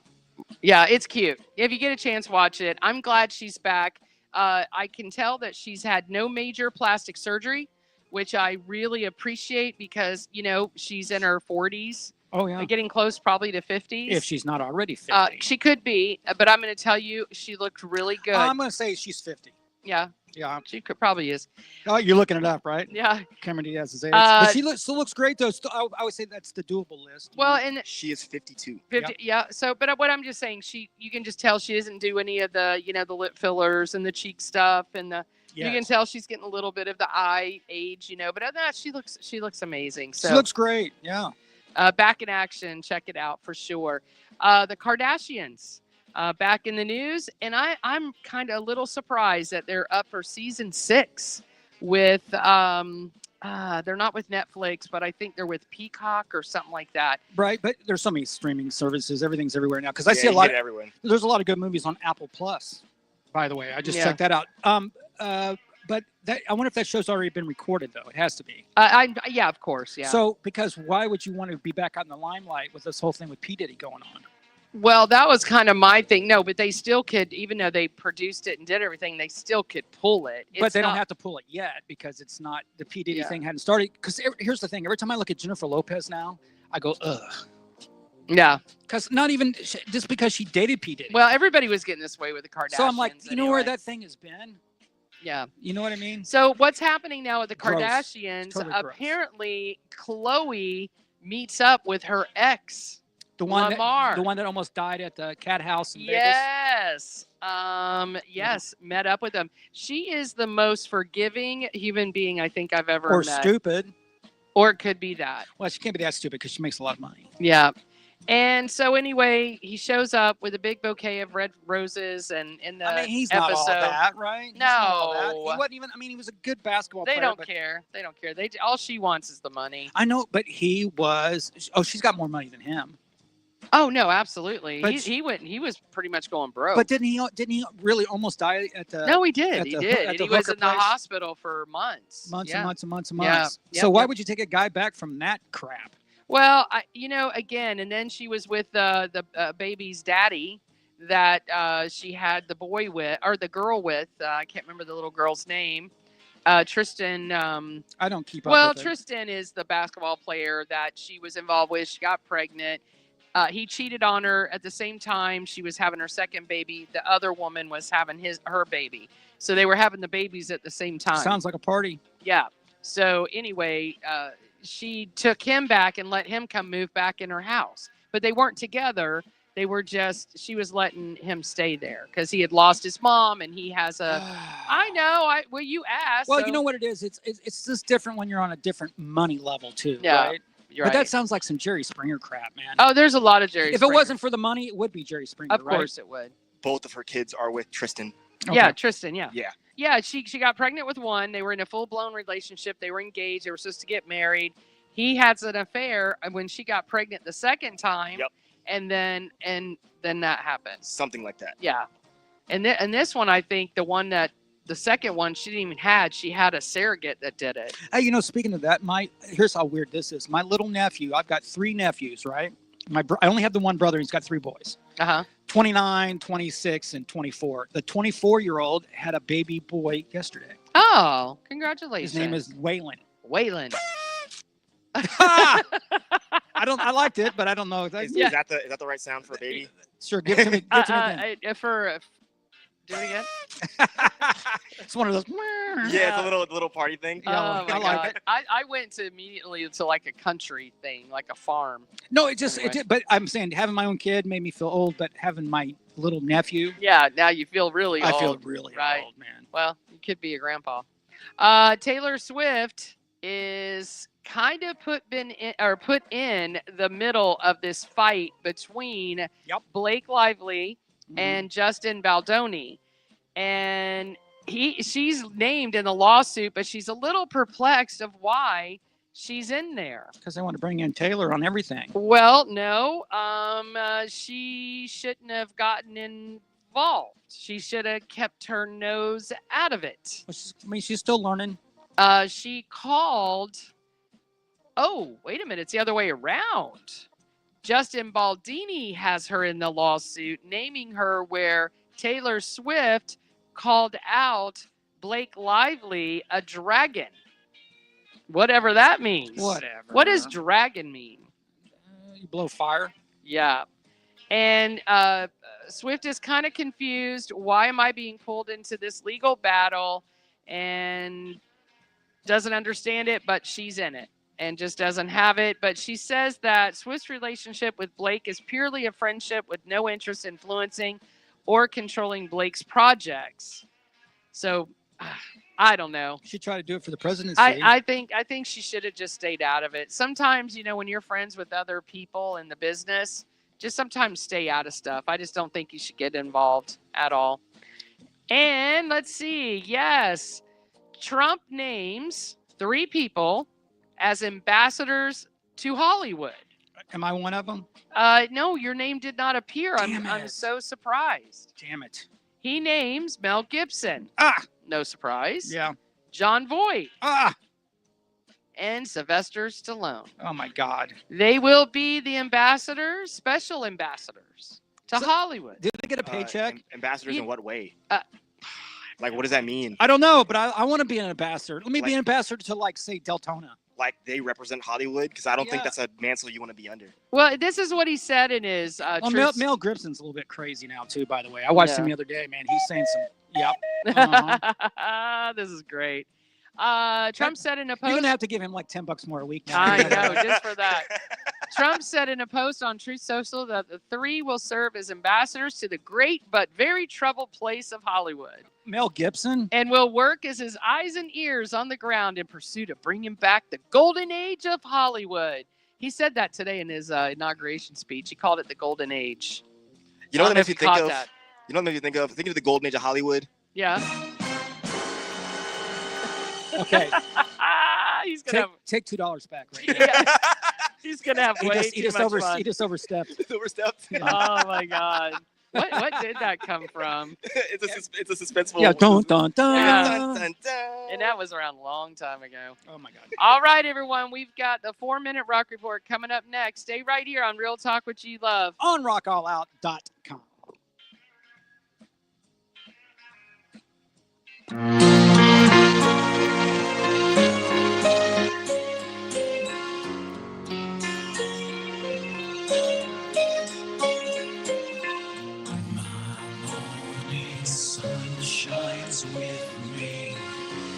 it's cute. If you get a chance, watch it. I'm glad she's back. I can tell that she's had no major plastic surgery, which I really appreciate because she's in her 40s. Oh yeah. Getting close probably to 50s. If she's not already 50. She could be, but I'm going to tell you, she looked really good. I'm going to say she's 50. Yeah, Yeah. she probably is. Oh, you're looking it up, right? Yeah. Cameron Diaz's age. But she still looks great, though. I would say that's the doable list. Well, and She is 52. 50, yeah. So, but what I'm just saying, you can just tell she doesn't do any of the, the lip fillers and the cheek stuff, and you can tell she's getting a little bit of the eye age, But other than that, she looks amazing. So she looks great. Yeah. Back in action, check it out for sure. The Kardashians. Back in the news, and I'm kind of a little surprised that they're up for season 6 with they're not with Netflix, but I think they're with Peacock or something like that. Right, but there's so many streaming services. Everything's everywhere now. Because I Yeah, see a you lot. get everyone. There's a lot of good movies on Apple Plus. By the way, I just Yeah. checked that out. But I wonder if that show's already been recorded, though. It has to be. Yeah, of course, yeah. So, because why would you want to be back out in the limelight with this whole thing with P. Diddy going on? Well, that was kind of my thing. No, but they still could, even though they produced it and did everything, they still could pull it. But they don't have to pull it yet because it's not, the P. Diddy thing hadn't started. Because here's the thing. Every time I look at Jennifer Lopez now, I go, ugh. Yeah. Because not even, just because she dated P. Diddy. Well, everybody was getting this way with the Kardashians. So I'm like, you know where anyway. that thing has been? Yeah. You know what I mean? So what's happening now with the Gross. Kardashians? Totally gross. Apparently, Khloe meets up with her ex. The one Lamar. the one that almost died at the cat house in Vegas. Yes. Yes, met up with him. She is the most forgiving human being I think I've ever Or met. stupid. Or it could be that. Well, she can't be that stupid because she makes a lot of money. Yeah. And so anyway, he shows up with a big bouquet of red roses, and in the I mean, he's episode, not all that, right? He's not all that. No. He wasn't even. I mean, he was a good basketball they player. don't but care. They don't care. All she wants is the money. I know, but he was. Oh, she's got more money than him. Oh no, absolutely. But He was pretty much going broke. But didn't he really almost die at the? no, he did. at He the- did. at And the he was hooker in the place? hospital for months. Months Yeah. and months and months and Yeah. months. Yep, So why yep. would you take a guy back from that crap? Well, again, and then she was with the baby's daddy that she had the boy with, or the girl with. I can't remember the little girl's name. Tristan. I don't keep up Well, with it. Tristan is the basketball player that she was involved with. She got pregnant. He cheated on her at the same time she was having her second baby. The other woman was having her baby. So they were having the babies at the same time. Sounds like a party. Yeah. So anyway, she took him back and let him come move back in her house. But they weren't together. They were she was letting him stay there because he had lost his mom and he has a. I know. Well, you asked. Well, so- you know what it is. It's just different when you're on a different money level too, Yeah. right? You're But right. that sounds like some Jerry Springer crap, man. Oh, there's a lot of Jerry. if Springer. it wasn't for the money, it would be Jerry Springer, of right? course it would. Both of her kids are with Tristan. Okay. Yeah, Tristan. Yeah. Yeah. Yeah, she got pregnant with one. They were in a full-blown relationship. They were engaged. They were supposed to get married. He had an affair when she got pregnant the second time. Yep. And then that happened. Something like that. Yeah. And this one, I think the second one she didn't even she had a surrogate that did it. Hey, speaking of that, here's how weird this is. My little nephew, I've got 3 nephews, right? I only have the one brother. He's got 3 boys. Uh-huh. 29, 26, and 24. The 24-year-old had a baby boy yesterday. Oh, congratulations. His name is Waylon. Waylon. I liked it, but I don't know. Is that the right sound for a baby? Sure, give it to me. Give it to me again. Do it again. It's one of those. Yeah, it's a little party thing. Yeah, Oh my I like God. it. I went immediately to like a country thing, like a farm. No, Anyway. but I'm saying having my own kid made me feel old, but having my little nephew, Yeah, now you feel really I old. feel really right. old, man. Well, you could be a grandpa. Taylor Swift is kind of put in the middle of this fight between Yep. Blake Lively Mhm. and Justin Baldoni. And she's named in the lawsuit, but she's a little perplexed of why she's in there. Because they want to bring in Taylor on everything. Well, no, she shouldn't have gotten involved. She should have kept her nose out of it. She's still learning. She called. Oh, wait a minute. It's the other way around. Justin Baldini has her in the lawsuit, naming her where Taylor Swift called out Blake Lively a dragon. Whatever that means. Whatever. What does dragon mean? You blow fire? Yeah. And Swift is kind of confused. Why am I being pulled into this legal battle? And doesn't understand it, but she's in it and just doesn't have it. But she says that Swift's relationship with Blake is purely a friendship with no interest in influencing or controlling Blake's projects. So I don't know. She tried to do it for the presidency. I think she should have just stayed out of it. Sometimes, when you're friends with other people in the business, just sometimes stay out of stuff. I just don't think you should get involved at all. And let's see. Yes, Trump names 3 people as ambassadors to Hollywood. Am I one of them? No, your name did not appear. Damn I'm it. so surprised. Damn it. He names Mel Gibson. Ah, No surprise. yeah. John Voight Ah, and Sylvester Stallone. oh my God. They will be the ambassadors, special ambassadors to So- Hollywood. Did they get a paycheck? Ambassadors You- in what way? Uh, Like, what does that mean? I don't know, but I want to be an ambassador. Let me be Like- an ambassador to, like, say, Deltona. Like, they represent Hollywood? Because I don't think Yeah. that's a mantle you want to be under. Well, this is what he said in his Well, truth- Mel Gibson's a little bit crazy now, too, by the way. I watched him Yeah. the other day, man. He's saying some, yep. Uh-huh. This is great. Trump said in a You're post. going to have to give him like $10 more a week now. I know, just for that. Trump said in a post on Truth Social that the 3 will serve as ambassadors to the great but very troubled place of Hollywood Mel Gibson? and will work as his eyes and ears on the ground in pursuit of bringing back the golden age of Hollywood. He said that today in his inauguration speech. He called it the golden age. You know I what don't that makes know me if think caught of? that. You know what that makes me think of? Think of the golden age of Hollywood. Yeah. Okay, He's gonna take $2 back. Right have, yeah, he's gonna have way too much fun. He just overstepped. It's overstepped. Oh my god. What did that come from? It's a suspenseful. Yeah, dun dun dun. Yeah. Dun, dun, dun. And that was around a long time ago. Oh my God. All right, everyone. We've got the 4-minute rock report coming up next. Stay right here on Real Talk with G Love. On rockallout.com. Sun shines with me.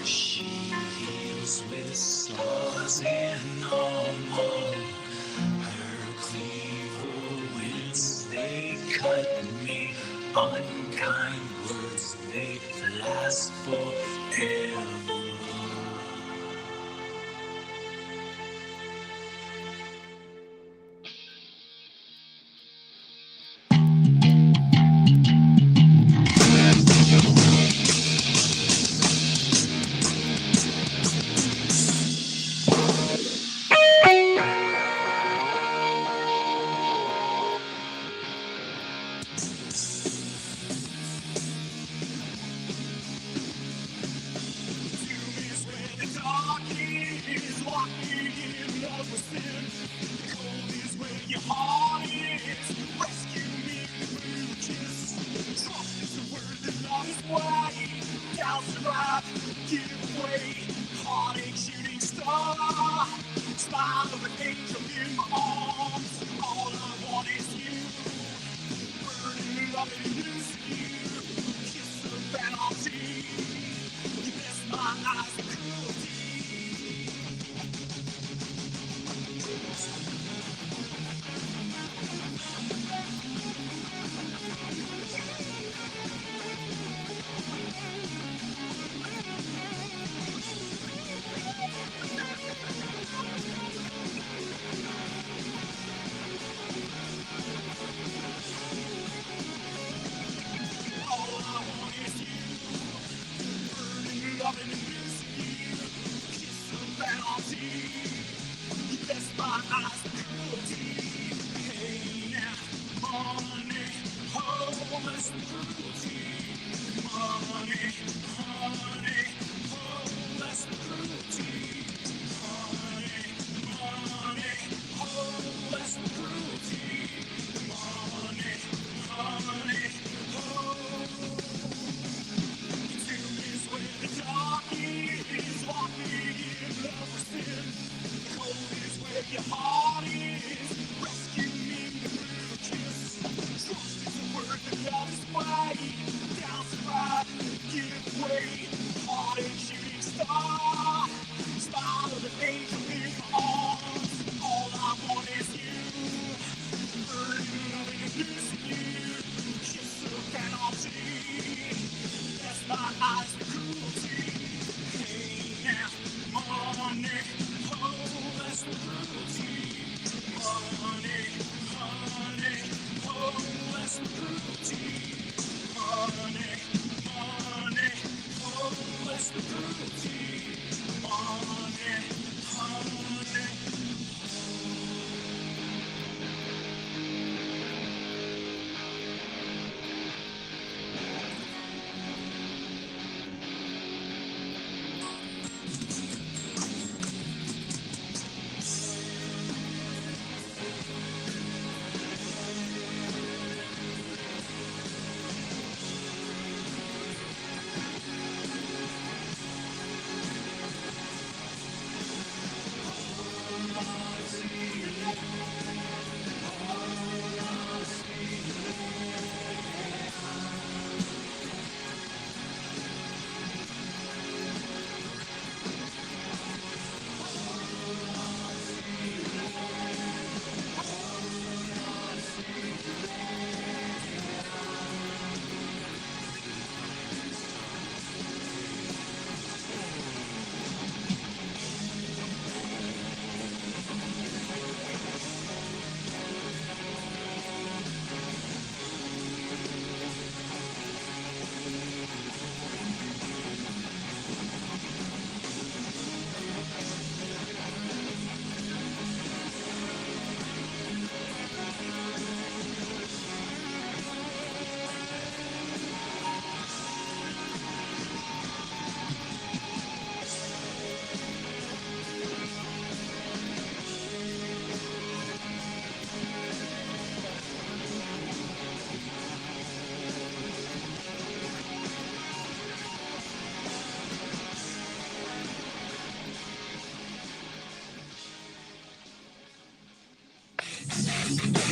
She heals with stars and all. Her cleaver winds, they cut me. Unkind words, they last forever.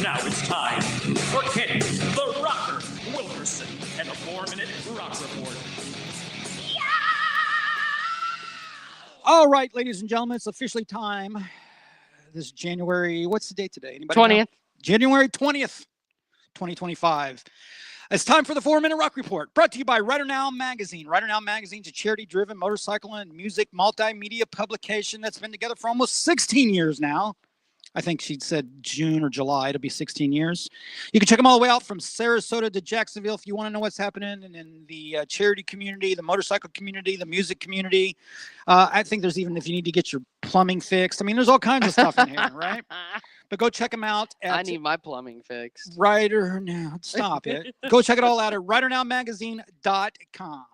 Now it's time for Kenny, the Rocker Wilkerson, and the 4-Minute Rock Report. All right, ladies and gentlemen, it's officially time. This is January. What's the date today? Anybody know? 20th. January 20th, 2025. It's time for the 4-Minute Rock Report, brought to you by Writer Now Magazine. Writer Now Magazine is a charity-driven motorcycle and music multimedia publication that's been together for almost 16 years now. I think she said June or July. It'll be 16 years. You can check them all the way out from Sarasota to Jacksonville if you want to know what's happening in the charity community, the motorcycle community, the music community. I think there's even if you need to get your plumbing fixed. I mean, there's all kinds of stuff in here, right? But go check them out. I need my plumbing fixed. Writer Now. Stop it. Go check it all out at writernowmagazine.com.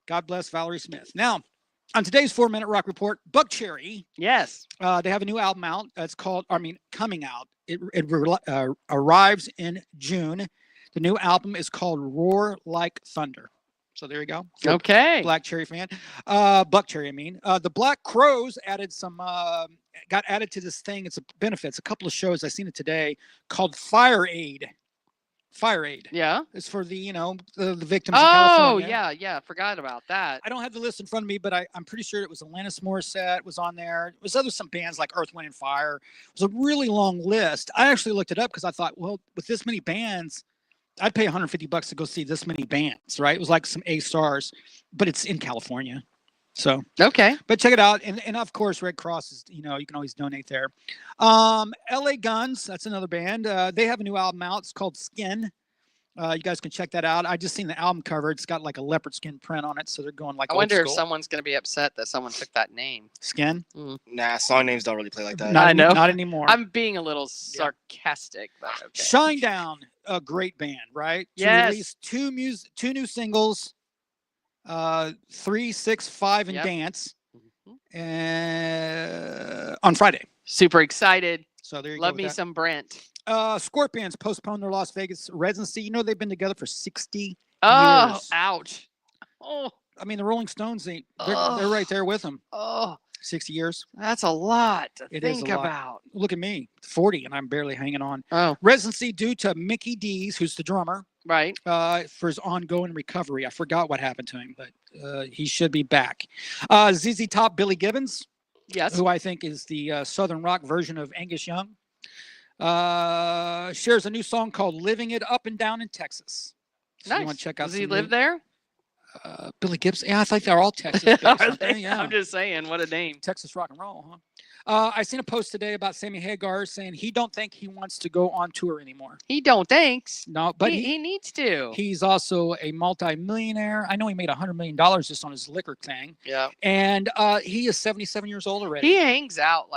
God bless Valerie Smith. Now, on today's 4-Minute Rock Report, Buck Cherry. Yes. They have a new album out. It's called, coming out. It arrives in June. The new album is called Roar Like Thunder. So there you go. Okay. Black Cherry fan. Buck Cherry, I mean. The Black Crows added got added to this thing. It's a benefits. A couple of shows. I seen it today called Fire Aid. Fire Aid. Yeah. It's for the victims of Oh, California. yeah. Forgot about that. I don't have the list in front of me, but I'm pretty sure it was Alanis Morissette was on there. It was some bands like Earth, Wind, and Fire. It was a really long list. I actually looked it up because I thought, well, with this many bands, I'd pay $150 to go see this many bands, right? It was like some A-stars, but it's in California. So, Okay. but check it out. And of course, Red Cross is, you can always donate there. LA Guns, that's another band. They have a new album out. It's called Skin. You guys can check that out. I just seen the album cover. It's got like a leopard skin print on it. So they're going like I old wonder if school. someone's going to be upset that someone took that name. Skin? Nah, song names don't really play like that. I know. Not anymore. I'm being a little sarcastic, but okay. Shinedown, a great band, right? Yes. Released two new singles, 3, 6, 5, and Yep. Dance, Mhm. on Friday. Super excited. So there you Love go. me with that. some Brent. Scorpions postponed their Las Vegas residency. They've been together for 60 Oh, years. ouch. Oh, I mean, the Rolling Stones, they're right there with them. oh, 60 years. that's a lot to It is a think lot. about. Look at me, 40, and I'm barely hanging on. Oh, Residency due to Mickey D's, who's the drummer, right. for his ongoing recovery. I forgot what happened to him, but he should be back. ZZ Top, Billy Gibbons, Yes. who I think is the Southern rock version of Angus Young, shares a new song called Living It Up and Down in Texas. So you want Nice. to check out Does he some live new- there? Billy Gibson. Yeah, I think they're all Texas-based. Are aren't they? they? Yeah. I'm just saying, what a name. Texas rock and roll, huh? I seen a post today about Sammy Hagar saying he don't think he wants to go on tour anymore. He don't thanks. No, but he needs to. he's also a multi-millionaire. I know he made $100 million just on his liquor thing, Yeah. and he is 77 years old already. He hangs out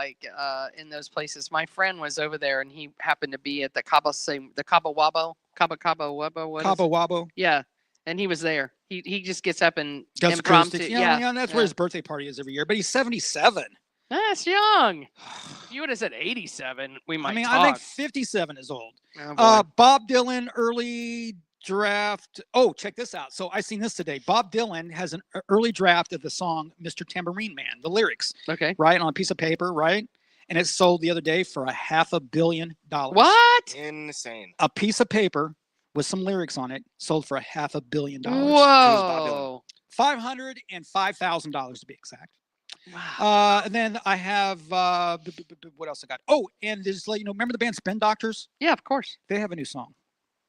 in those places. My friend was over there and he happened to be at the Cabo Wabo. What is Cabo it? Wabo. Yeah. And he was there. He just gets up and Does impromptu. acoustics. Yeah. Yeah, that's where his birthday party is every year. But he's 77. That's young. If you would have said 87, we might I mean, talk. I think 57 is old. Oh, boy. Bob Dylan early draft. Oh, check this out. So I seen this today. Bob Dylan has an early draft of the song "Mr. Tambourine Man," the lyrics, Okay. right, on a piece of paper, right, and it sold the other day for $500 million. What? Insane. A piece of paper with some lyrics on it sold for $500 million. Whoa. $505,000 to be exact. Wow. And then I have what else I got? Oh, and just let you know, remember the band Spin Doctors? Yeah, of course. They have a new song.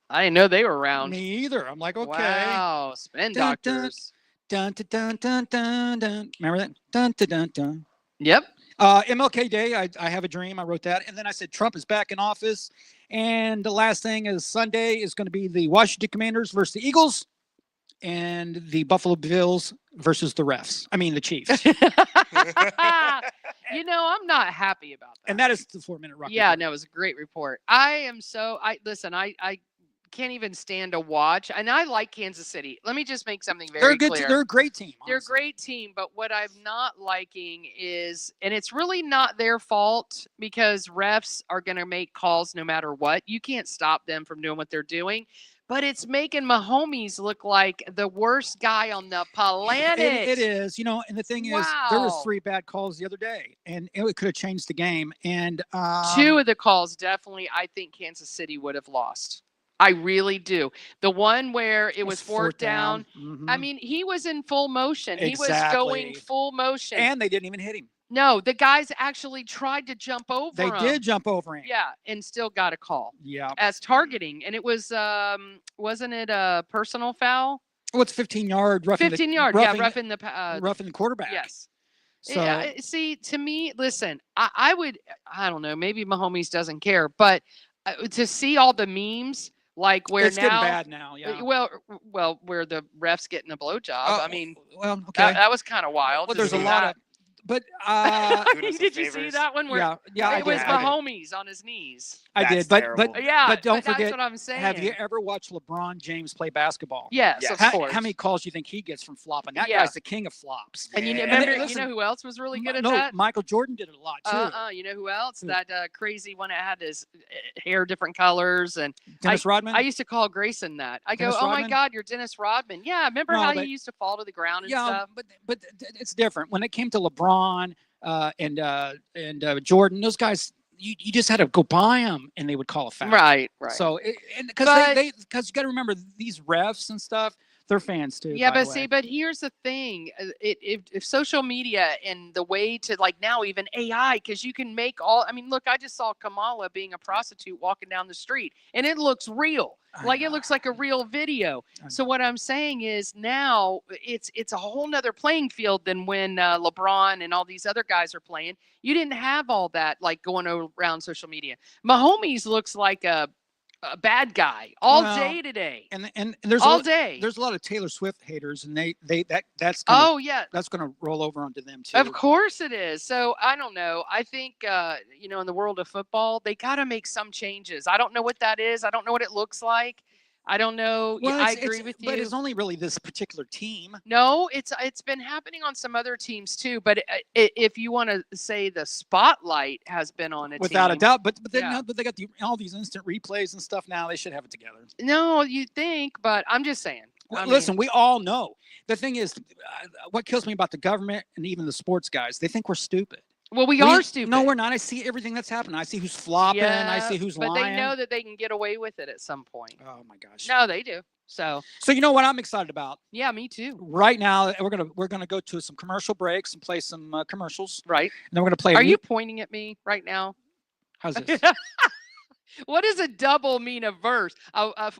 I didn't know they were around. Me either. I'm like, okay. Wow. Spin Dun, dun. doctors. Dun, dun, dun, dun, dun, dun. Remember that? Dun, dun, dun, dun. Yep. MLK Day, I Have a Dream. I wrote that. And then I said Trump is back in office. And the last thing is Sunday is going to be the Washington Commanders versus the Eagles and the Buffalo Bills versus the refs. I mean, the Chiefs. I'm not happy about that. And that is the 4-minute rock. Yeah, report. no, it was a great report. I can't even stand to watch. And I like Kansas City. Let me just make something They're very a good. clear. They're a great team. They're a honestly. great team, but what I'm not liking is, and it's really not their fault because refs are going to make calls no matter what. You can't stop them from doing what they're doing. but it's making Mahomes look like the worst guy on the planet. It is, and the thing is, there was Wow. 3 bad calls the other day, and it could have changed the game. And 2 of the calls definitely, I think Kansas City would have lost. I really do. The one where it was fourth down. I Mhm. mean, he was in full motion. He was Exactly. going full motion. And they didn't even hit him. No, the guys actually tried to jump over They him. did jump over him. Yeah, and still got a call Yeah. as targeting. And it was, wasn't it a personal foul? Well, it's 15-yard roughing 15 the, yard. roughing, Yeah, roughing the roughing the quarterback. yes. So Yeah, see, to me, listen, I would, I don't know, maybe Mahomes doesn't care, but to see all the memes, like where it's now, getting bad now. Yeah. well, where the refs getting a blowjob. I mean, well, okay. that was kind of wild. Well, to there's a see lot that. of, but Doing us some Did you see favors. that one? Where yeah, I it was did. Mahomes on his knees. I That's did. But terrible. Yeah, but don't that's forget, what I'm saying. have you ever watched LeBron James play basketball? Yes, Yes. of How course. many calls do you think he gets from flopping? That Yeah. guy's the king of flops. And you Man. remember, And listen, you know who else was really good at no, that? Michael Jordan did it a lot too. You know who else? Who? That crazy one that had his hair different colors. And Dennis Rodman. I used to call Grayson that. I go, Dennis oh my Rodman? God, you're Dennis Rodman. Yeah, remember No, how but- he used to fall to the ground and yeah, stuff? but it's different when it came to LeBron and Jordan. Those guys, you just had to go by them, and they would call a foul. Right. So, because But- because you got to remember these refs and stuff, they're fans too. Yeah, by but the see, way. but here's the thing: if social media and the way to like now even AI, because you can make all. I mean, look, I just saw Kamala being a prostitute walking down the street, and it looks real. I Like know. it looks like a real video. I So what I'm saying is now it's a whole nother playing field than when LeBron and all these other guys are playing. You didn't have all that like going around social media. Mahomes looks like a bad guy all Well, day today, and there's all a, day. there's a lot of Taylor Swift haters, and that's gonna, Oh yeah, that's going to roll over onto them too. of course it is. So I don't know. I think in the world of football, they got to make some changes. I don't know what that is. I don't know what it looks like. I don't know. Well, I it's- agree with you. But it's only really this particular team. No, it's been happening on some other teams too. But if you want to say the spotlight has been on a Without a team, doubt, but then Yeah. but they got all these instant replays and stuff now. They should have it together. no, you think, but I'm just saying. I mean, Listen, we all know. The thing is, what kills me about the government and even the sports guys, they think we're stupid. well, we are stupid. No, we're not. I see everything that's happening. I see who's flopping. I Yeah, see who's but lying. they know that they can get away with it at some point. Oh my gosh. No, they do. So So you know what I'm excited about yeah, me too. right now? We're gonna go to some commercial breaks and play some commercials, Right? and then we're gonna play. Are you pointing at me right now? How's this? What does a double mean? A verse?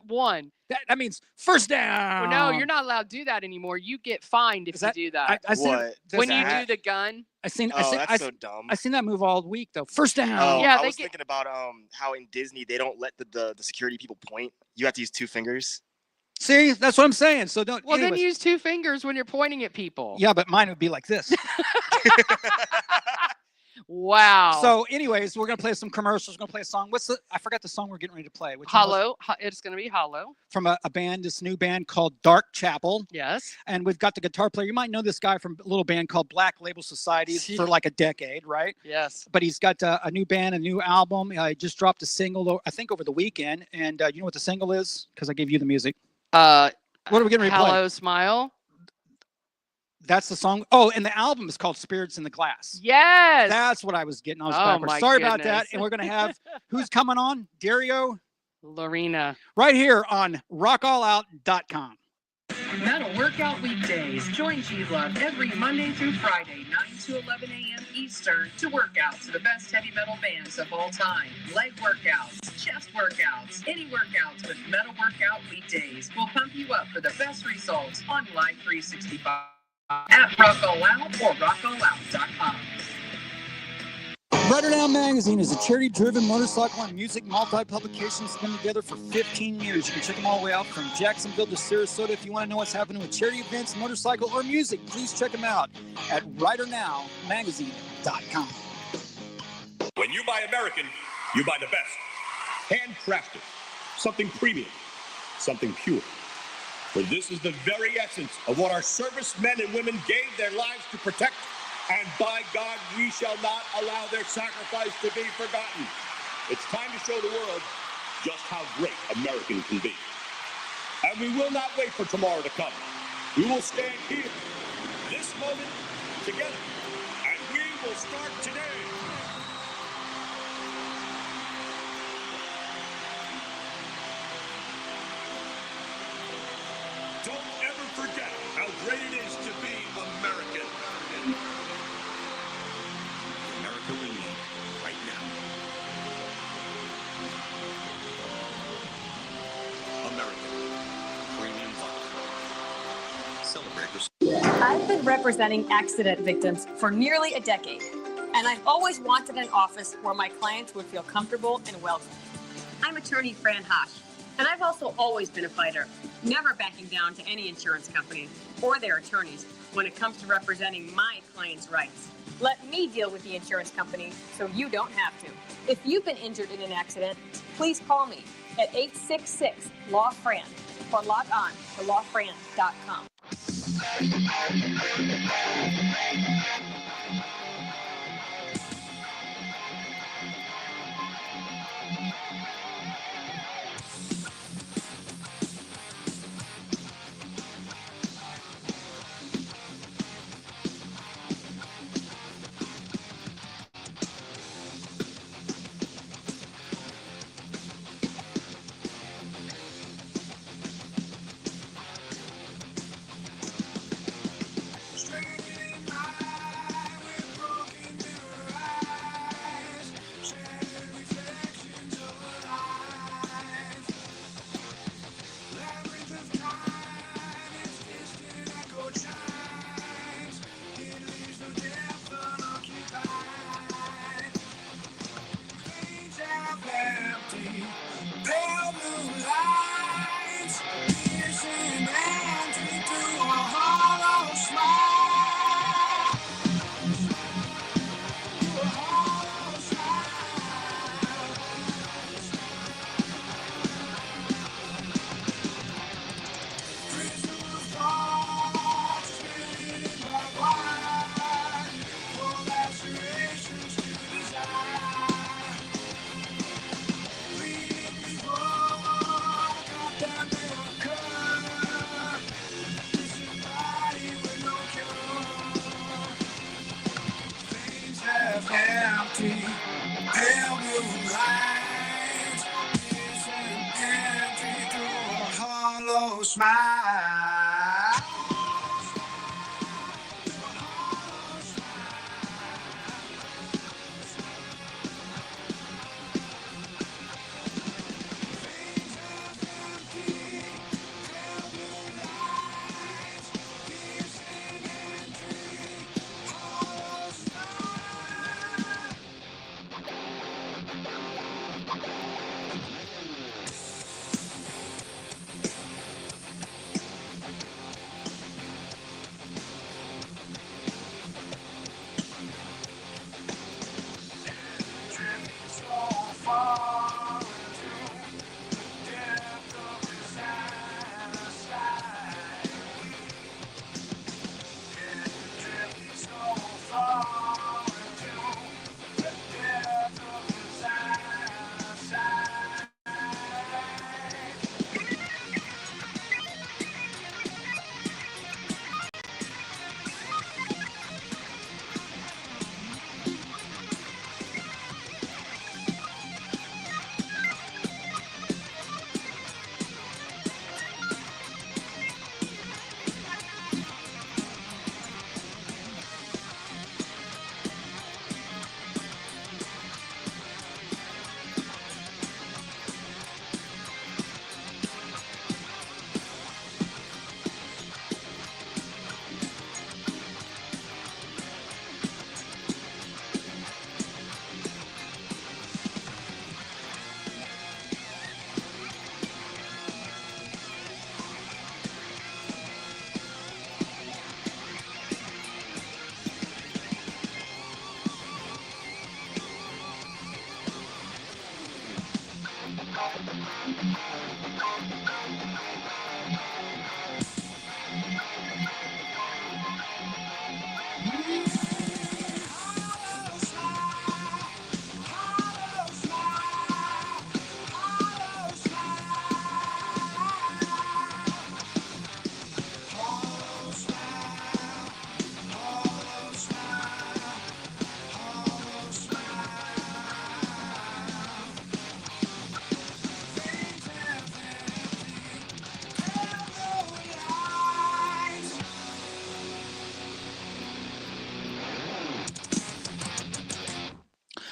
One? that means first Well, down. no, you're not allowed to do that anymore. You get fined if Is that- you do that. I seen, What? when you that? do the gun. I seen, Oh, that's so dumb. I seen that move all week though. First down. Oh, Yeah, I they was get- thinking about how in Disney they don't let the security people point. You have to use 2 fingers. See, that's what I'm saying. So don't. Well, then anyways. use 2 fingers when you're pointing at people. Yeah, but mine would be like this. Wow. So, anyways, we're gonna play some commercials. We're gonna play a song. I forgot the song we're getting ready to play. Which one was- Hollow. It's going to be Hollow. from a band, this new band called Dark Chapel. Yes. And we've got the guitar player. You might know this guy from a little band called Black Label Society for like a decade, right? Yes. But he's got a new band, a new album. He just dropped a single, I think, over the weekend. And you know what the single is? Because I gave you the music. What are we getting ready to play? Hello, Smile. That's the song. Oh, and the album is called Spirits in the Glass. Yes. That's what I was getting. I was Oh, backwards. my Sorry about that. goodness. And we're going to have, who's coming on? Dario, Lorina. right here on rockallout.com. Metal Workout Weekdays. Join G-Love every Monday through Friday, 9 to 11 a.m. Eastern, to work out to the best heavy metal bands of all time. Leg workouts, chest workouts, any workouts with Metal Workout Weekdays will pump you up for the best results on Live 365 at Rock All Out or rockallout.com. Rider Now Magazine is a charity-driven motorcycle and music multi-publication that's been together for 15 years. You can check them all the way out from Jacksonville to Sarasota. If you want to know what's happening with charity events, motorcycle, or music, please check them out at ridernowmagazine.com. When you buy American, you buy the best. Handcrafted. Something premium. Something pure. For this is the very essence of what our servicemen and women gave their lives to protect. And by God, we shall not allow their sacrifice to be forgotten. It's time to show the world just how great American can be. And we will not wait for tomorrow to come. We will stand here, this moment, together, and we will start today. Don't ever forget how great it is to be American. America we need right now. American premium vodka. Celebrate your. I've been representing accident victims for nearly a decade, and I've always wanted an office where my clients would feel comfortable and welcome. I'm attorney Fran Hosh, and I've also always been a fighter, never backing down to any insurance company or their attorneys when it comes to representing my clients' rights. Let me deal with the insurance company so you don't have to. If you've been injured in an accident, please call me at 866-LAW-FRAN or log on to lawfran.com.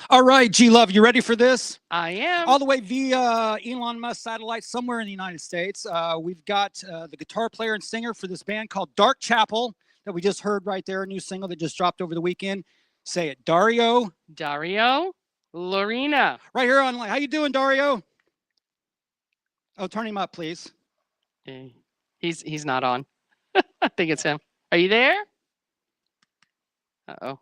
All right, G Love, you ready for this? I am. All the way via Elon Musk satellite somewhere in the United States. We've got the guitar player and singer for this band called Dark Chapel that we just heard right there, a new single that just dropped over the weekend. Say it, Dario. Dario, Lorina. Right here online. How you doing, Dario? Oh, turn him up, please. He's not on. I think it's him. Are you there? Uh-oh.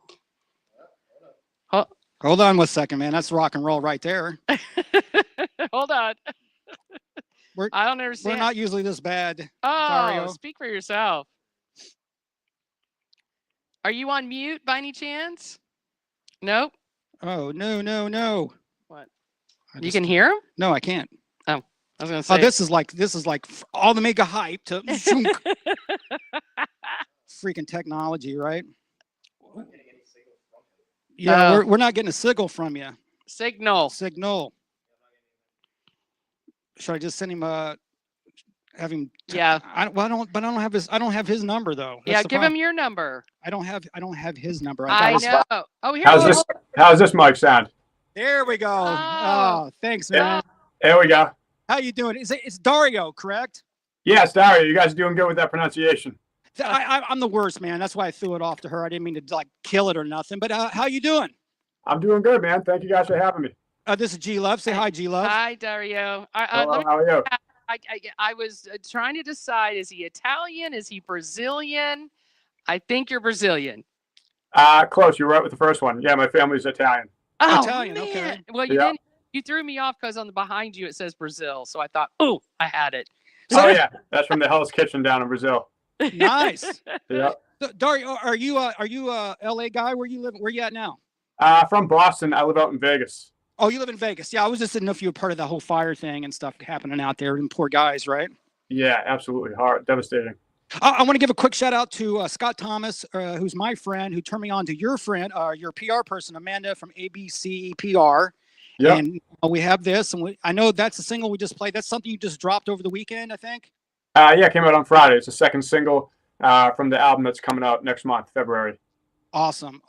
Oh. Hold on one second, man. That's rock and roll right there. Hold on. I don't We're understand. not usually this bad, Oh, Dario. speak for yourself. Are you on mute by any chance? Nope. Oh, no. What? I You just- can hear him? No, I can't. I was gonna Oh, say. this is like all the mega hype to freaking technology, right? Yeah, Oh. we're not getting a signal from you. Signal. Signal. Should I just send him have him? Yeah. I don't have his number though. That's Yeah. the Give problem. him your number. I don't have his number. I thought- know. Oh, here. How's we this? go. How's this mic sound? There we go. Oh. Oh, thanks, man. There we go. How you doing? It's Dario, correct? Yes, Dario, you guys are doing good with that pronunciation. I'm the worst, man. That's why I threw it off to her. I didn't mean to like kill it or nothing. But how you doing? I'm doing good, man. Thank you guys for having me. This is G Love. Say hi, G Love. Hi, Dario. Hello, Let me- how are you? I was trying to decide: is he Italian? Is he Brazilian? I think you're Brazilian. Close. You're right with the first one. Yeah, my family's Italian. Oh, Italian, man. okay. Well, you Yeah. didn't. You threw me off because on the behind you it says Brazil, so I thought, oh, I had it. Oh yeah, that's from the Hell's Kitchen down in Brazil. Nice. Yeah. So, Dario, are you a LA guy? Where you live? Where you at now? From Boston. I live out in Vegas. Oh, you live in Vegas. Yeah, I was just didn't know if you were part of the whole fire thing and stuff happening out there and poor guys, right? Yeah, absolutely hard, devastating. I want to give a quick shout out to Scott Thomas, who's my friend, who turned me on to your friend, your PR person, Amanda from ABC PR. Yeah. And we have this, and I know that's a single we just played. That's something you just dropped over the weekend, I think. Yeah, it came out on Friday. It's the second single from the album that's coming out next month, February. Awesome.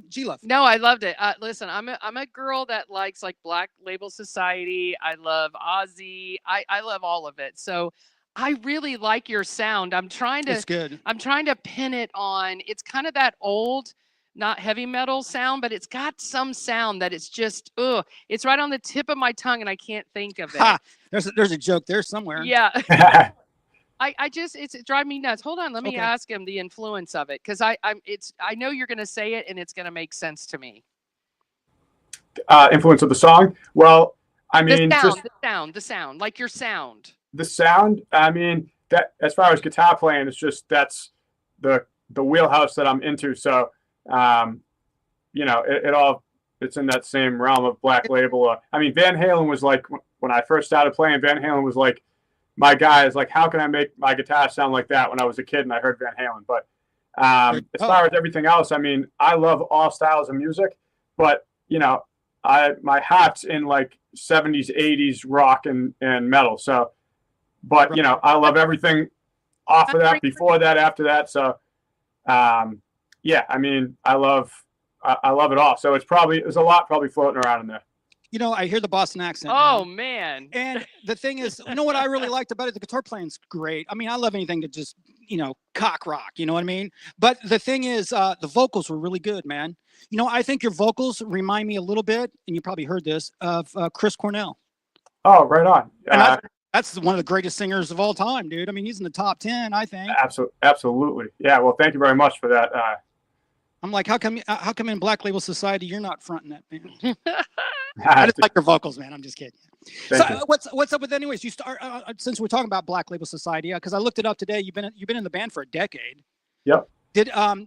G Love. No, I loved it. Listen, I'm a girl that likes like Black Label Society. I love Ozzy. I love all of it. So I really like your sound. I'm trying It's to good. pin it on. It's kind of that old, not heavy metal sound, but it's got some sound that it's just it's right on the tip of my tongue and I can't think of it. Ha! There's a joke there somewhere. Yeah. yeah, It's driving me nuts. Hold on, let me Okay. ask him the influence of it because I know you're gonna say it and it's gonna make sense to me. influence of the song. Well, I mean, The sound, like your sound. the sound. I mean, that as far as guitar playing, it's just that's the wheelhouse that I'm into. So, it's in that same realm of Black Label. I mean, Van Halen was like when I first started playing. Van Halen was like my guy. Is like, how can I make my guitar sound like that? When I was a kid and I heard Van Halen. But as far as everything else, I mean, I love all styles of music, but my heart's in like 70s, 80s rock and metal. So, but I love everything off of that, before that, after that. So, yeah, I mean, I love it all. So there's a lot probably floating around in there. I hear the Boston accent. Oh man. man. And the thing is, what I really liked about it? The guitar playing's great. I mean, I love anything that just, cock rock, you know what I mean? But the thing is, the vocals were really good, man. I think your vocals remind me a little bit, and you probably heard this, of Chris Cornell. Oh, right on. And that's one of the greatest singers of all time, dude. I mean, he's in the top 10, I think. Absolutely. Yeah. Well, thank you very much for that. I'm like, how come in Black Label Society you're not fronting that, man? I Thank just like your vocals, man. I'm just kidding. So you. what's up with anyways? You start since we're talking about Black Label Society, because I looked it up today. You've been in the band for a decade. Yep. Do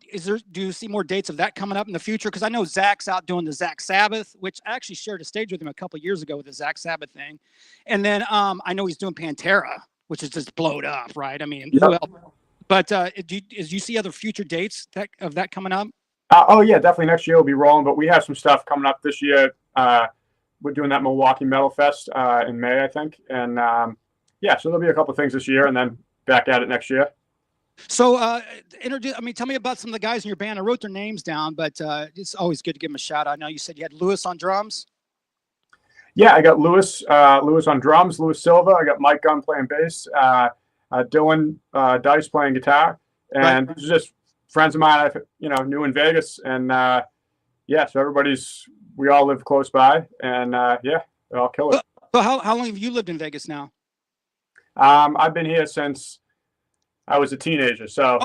you see more dates of that coming up in the future? Because I know Zach's out doing the Zach Sabbath, which I actually shared a stage with him a couple of years ago with the Zach Sabbath thing, and then I know he's doing Pantera, which is just blowed up, right? I mean, who else? But do you see other future dates of that coming up? Oh yeah, definitely next year we'll be rolling, but we have some stuff coming up this year. We're doing that Milwaukee Metal Fest in May, I think, and so there'll be a couple of things this year, and then back at it next year. So, tell me about some of the guys in your band. I wrote their names down, but it's always good to give them a shout out. I know you said you had Lewis on drums. Yeah, I got Lewis on drums, Lewis Silva. I got Mike Gunn playing bass, Dylan Dice playing guitar, and these are just friends of mine I knew in Vegas, and so we all live close by, and they all kill it. So how long have you lived in Vegas now? I've been here since I was a teenager, so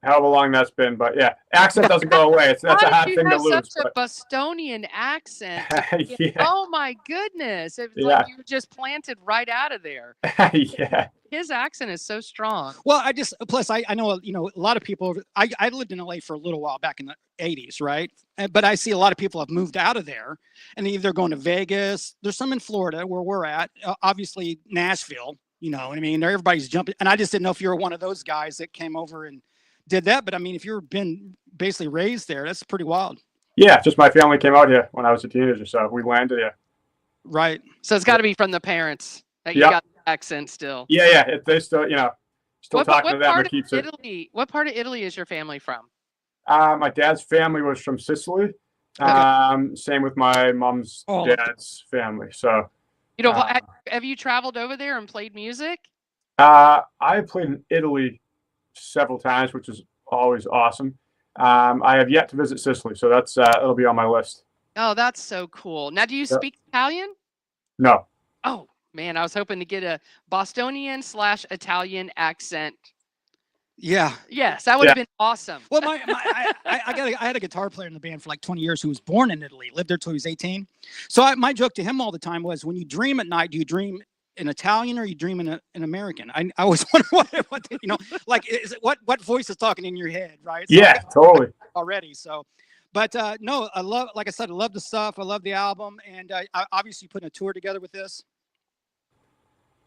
however long that's been, but yeah, accent doesn't go away. That's a hard thing to lose. You have such a Bostonian accent. Yeah. Oh my goodness! It's like you were just planted right out of there. Yeah. His accent is so strong. Well, I know a lot of people. I lived in LA for a little while back in the 80s, right? But I see a lot of people have moved out of there, and they're going to Vegas. There's some in Florida where we're at. Obviously, Nashville. You know what I mean? Everybody's jumping, and I just didn't know if you were one of those guys that came over and did that. But I mean, if you've been basically raised there, that's pretty wild. Yeah, just my family came out here when I was a teenager, so we landed here. Right. So it's got to be from the parents that you got the accent still. Yeah. They still, still talking to them. It keeps Italy? What part of Italy is your family from? My dad's family was from Sicily. Same with my mom's dad's family. So. Have you traveled over there and played music? I played in Italy several times, which is always awesome. I have yet to visit Sicily, so that's it'll be on my list. Oh, that's so cool. Now, do you speak Italian? No. Oh man, I was hoping to get a Bostonian / Italian accent. Yeah. Yes, that would have been awesome. Well, I had a guitar player in the band for like 20 years who was born in Italy, lived there till he was 18. So my joke to him all the time was, when you dream at night, do you dream in Italian or you dream in an American? I always wonder what voice is talking in your head, right? So yeah, totally. Already. So, but no, like I said, I love the stuff. I love the album, and obviously putting a tour together with this.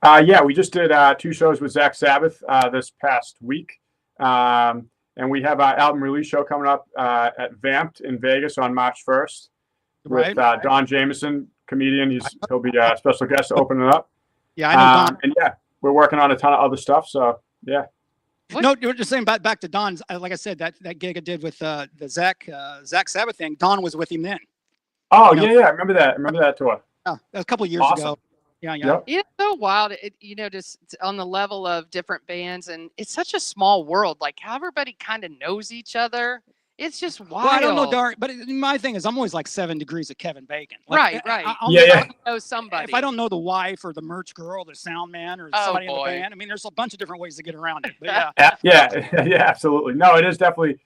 We just did 2 shows with Zach Sabbath this past week. And we have our album release show coming up at Vamped in Vegas on March 1st with Don Jameson, comedian. He'll be a special guest opening it up. Yeah, I know Don. And we're working on a ton of other stuff. So yeah. No, you're just saying back to Don's. Like I said, that gig I did with the Zach Sabbath thing. Don was with him then. Oh yeah, I remember that. I remember that tour. That was a couple of years ago. Yeah. Yep. It's so wild. Just on the level of different bands, and it's such a small world. Like how everybody kind of knows each other. It's just wild. Well, I don't know, Dario, but my thing is, I'm always like 7 degrees of Kevin Bacon. Right. Yeah. Know somebody. If I don't know the wife or the merch girl, the sound man, or somebody in the band, I mean, there's a bunch of different ways to get around it. But yeah, absolutely. No, it's definitely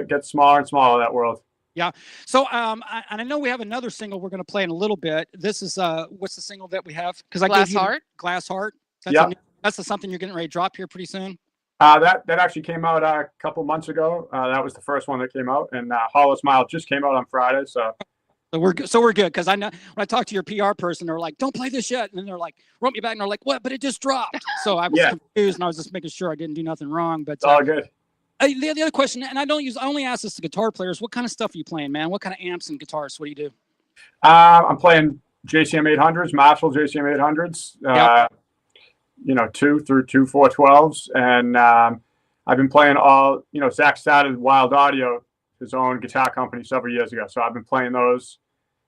gets smaller and smaller, that world. Yeah. So, and I know we have another single we're going to play in a little bit. This is what's the single that we have? Because Glass Heart. Glass Heart. That's something you're getting ready to drop here pretty soon. That actually came out a couple months ago. That was the first one that came out, and Hollow Smile just came out on Friday. So we're good, because I know when I talk to your PR person, they're like, "Don't play this yet," and then they're like, "Wrote me back," and they're like, "What?" But it just dropped. So I was confused, and I was just making sure I didn't do nothing wrong. But it's all good. The other question, and I only ask this to guitar players: what kind of stuff are you playing, man? What kind of amps and guitars? What do you do? I'm playing JCM 800s, Marshall JCM 800s. 2 through 2 412s, and I've been playing all. Zach started Wild Audio, his own guitar company, several years ago. So I've been playing those,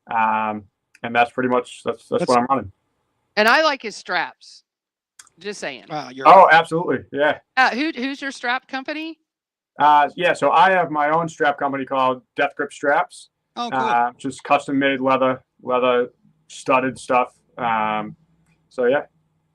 and that's pretty much that's what I'm running. And I like his straps. Just saying. Absolutely, yeah. Who's your strap company? So I have my own strap company called Death Grip Straps. Oh, cool. Just custom made leather studded stuff. So yeah.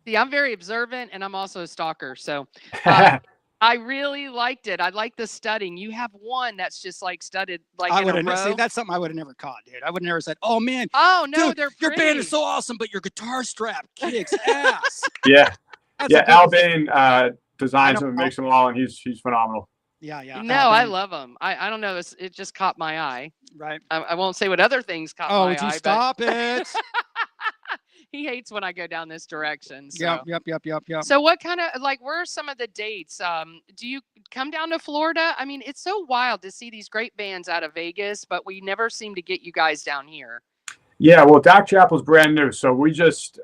See, I'm very observant, and I'm also a stalker. So I really liked it. I like the studding. You have one that's just like studded, like in a row. See, that's something I would have never caught, dude. I would have never said, "Oh man, oh no, dude, they're your pretty. band is so awesome, but your guitar strap kicks ass." Yeah, Al Bain designs them and makes them all, and he's phenomenal. Yeah. No, I love them. I don't know. It just caught my eye. Right. I won't say what other things caught my eye. Oh, would you stop it? He hates when I go down this direction. So. Yep. So what kind of, where are some of the dates? Do you come down to Florida? I mean, it's so wild to see these great bands out of Vegas, but we never seem to get you guys down here. Yeah, well, Dark Chapel's brand new. So we just,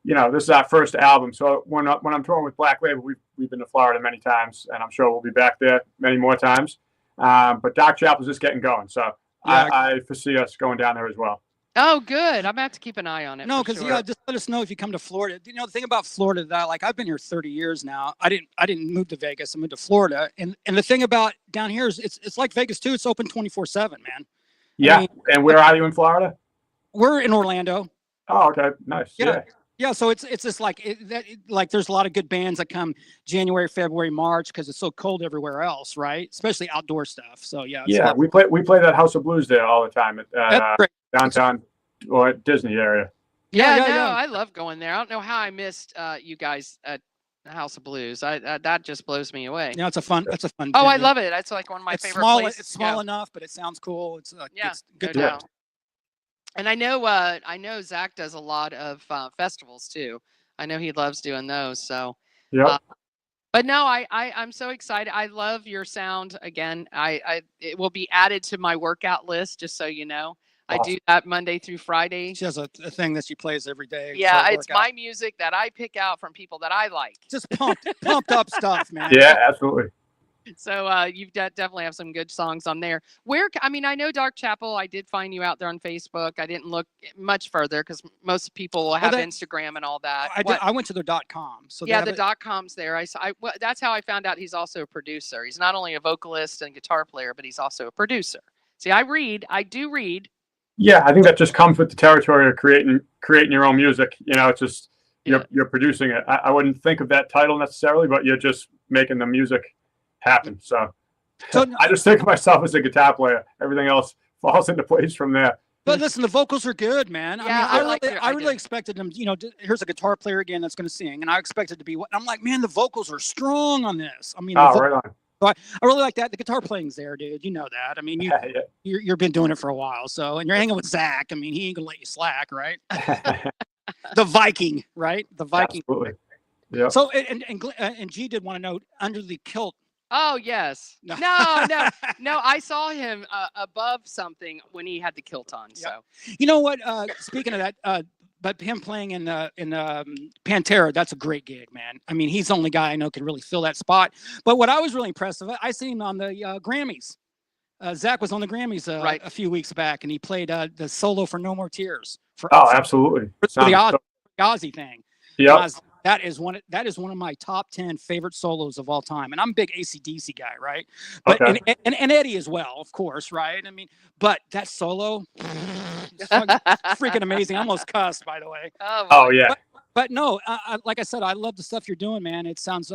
this is our first album. So when I'm touring with Black Label, we've been to Florida many times, and I'm sure we'll be back there many more times. But Dark Chapel's just getting going, so Yeah. I foresee us going down there as well. Oh, good. I'm gonna have to keep an eye on it. No, for because sure. just let us know if you come to Florida. The thing about Florida that I've been here 30 years now. I didn't move to Vegas. I moved to Florida, and the thing about down here is it's like Vegas too. It's open 24/7, man. Yeah. I mean, And where are you in Florida? we're in Orlando. Oh, okay, nice. Yeah. Yeah. Yeah, so it's just like there's a lot of good bands that come January, February, March because it's so cold everywhere else, right? Especially outdoor stuff. So yeah, it's a Yeah, lot- we play that House of Blues there all the time at that's great. downtown or at Disney area. Yeah, Yeah, no, yeah. I love going there. I don't know how I missed you guys at the House of Blues. That just blows me away. Yeah, it's a fun. That's a fun. Oh, I venue. love it. That's like one of my It's favorite small. places. It's small Yeah. enough, but it sounds cool. It's Yeah, it's good. no Yeah. doubt. And I know Zach does a lot of festivals too. I know he loves doing those. So, Yep. but no, I'm so excited. I love your sound. Again, it will be added to my workout list, just so you know. I do that Monday through Friday. She has a thing that she plays every day. Yeah, for it's workout. my music that I pick out from people that I like. Just pumped up stuff, man. Yeah, absolutely. So you've definitely have some good songs on there. I know Dark Chapel. I did find you out there on Facebook. I didn't look much further because most people will have Instagram and all that. I went to their .com. So yeah, the .com's there. That's how I found out he's also a producer. He's not only a vocalist and guitar player, but he's also a producer. See, I do read. Yeah, I think that just comes with the territory of creating your own music. It's just you're producing it. I wouldn't think of that title necessarily, but you're just making the music happen. So I just think of myself as a guitar player. Everything else falls into place from there. But listen, the vocals are good, man. Yeah, I really expected them. Here's a guitar player again that's going to sing, and I expected to be. I'm like, man, the vocals are strong on this. I mean, right on. So I really like that. The guitar playing's there, dude. You know that. I mean, you've been doing it for a while, so and you're hanging with Zach. I mean, he ain't gonna let you slack, right? The Viking, right? The Viking. Absolutely. Yeah. So and G did want to know Under the Kilt. Oh yes. No. I saw him above something when he had the kilt on. So you know what? Speaking of that, but him playing in Pantera, that's a great gig, man. I mean, he's the only guy I know can really fill that spot. But what I was really impressed with, I seen him on the Grammys. Zach was on the Grammys a few weeks back, and he played the solo for No More Tears. Absolutely. For the Ozzy thing. Yeah. That is one of my top 10 favorite solos of all time. And I'm a big AC/DC guy, right? But and Eddie as well, of course, right? I mean, but that solo, freaking amazing. I almost cussed, by the way. Oh yeah. But no, like I said, I love the stuff you're doing, man. It sounds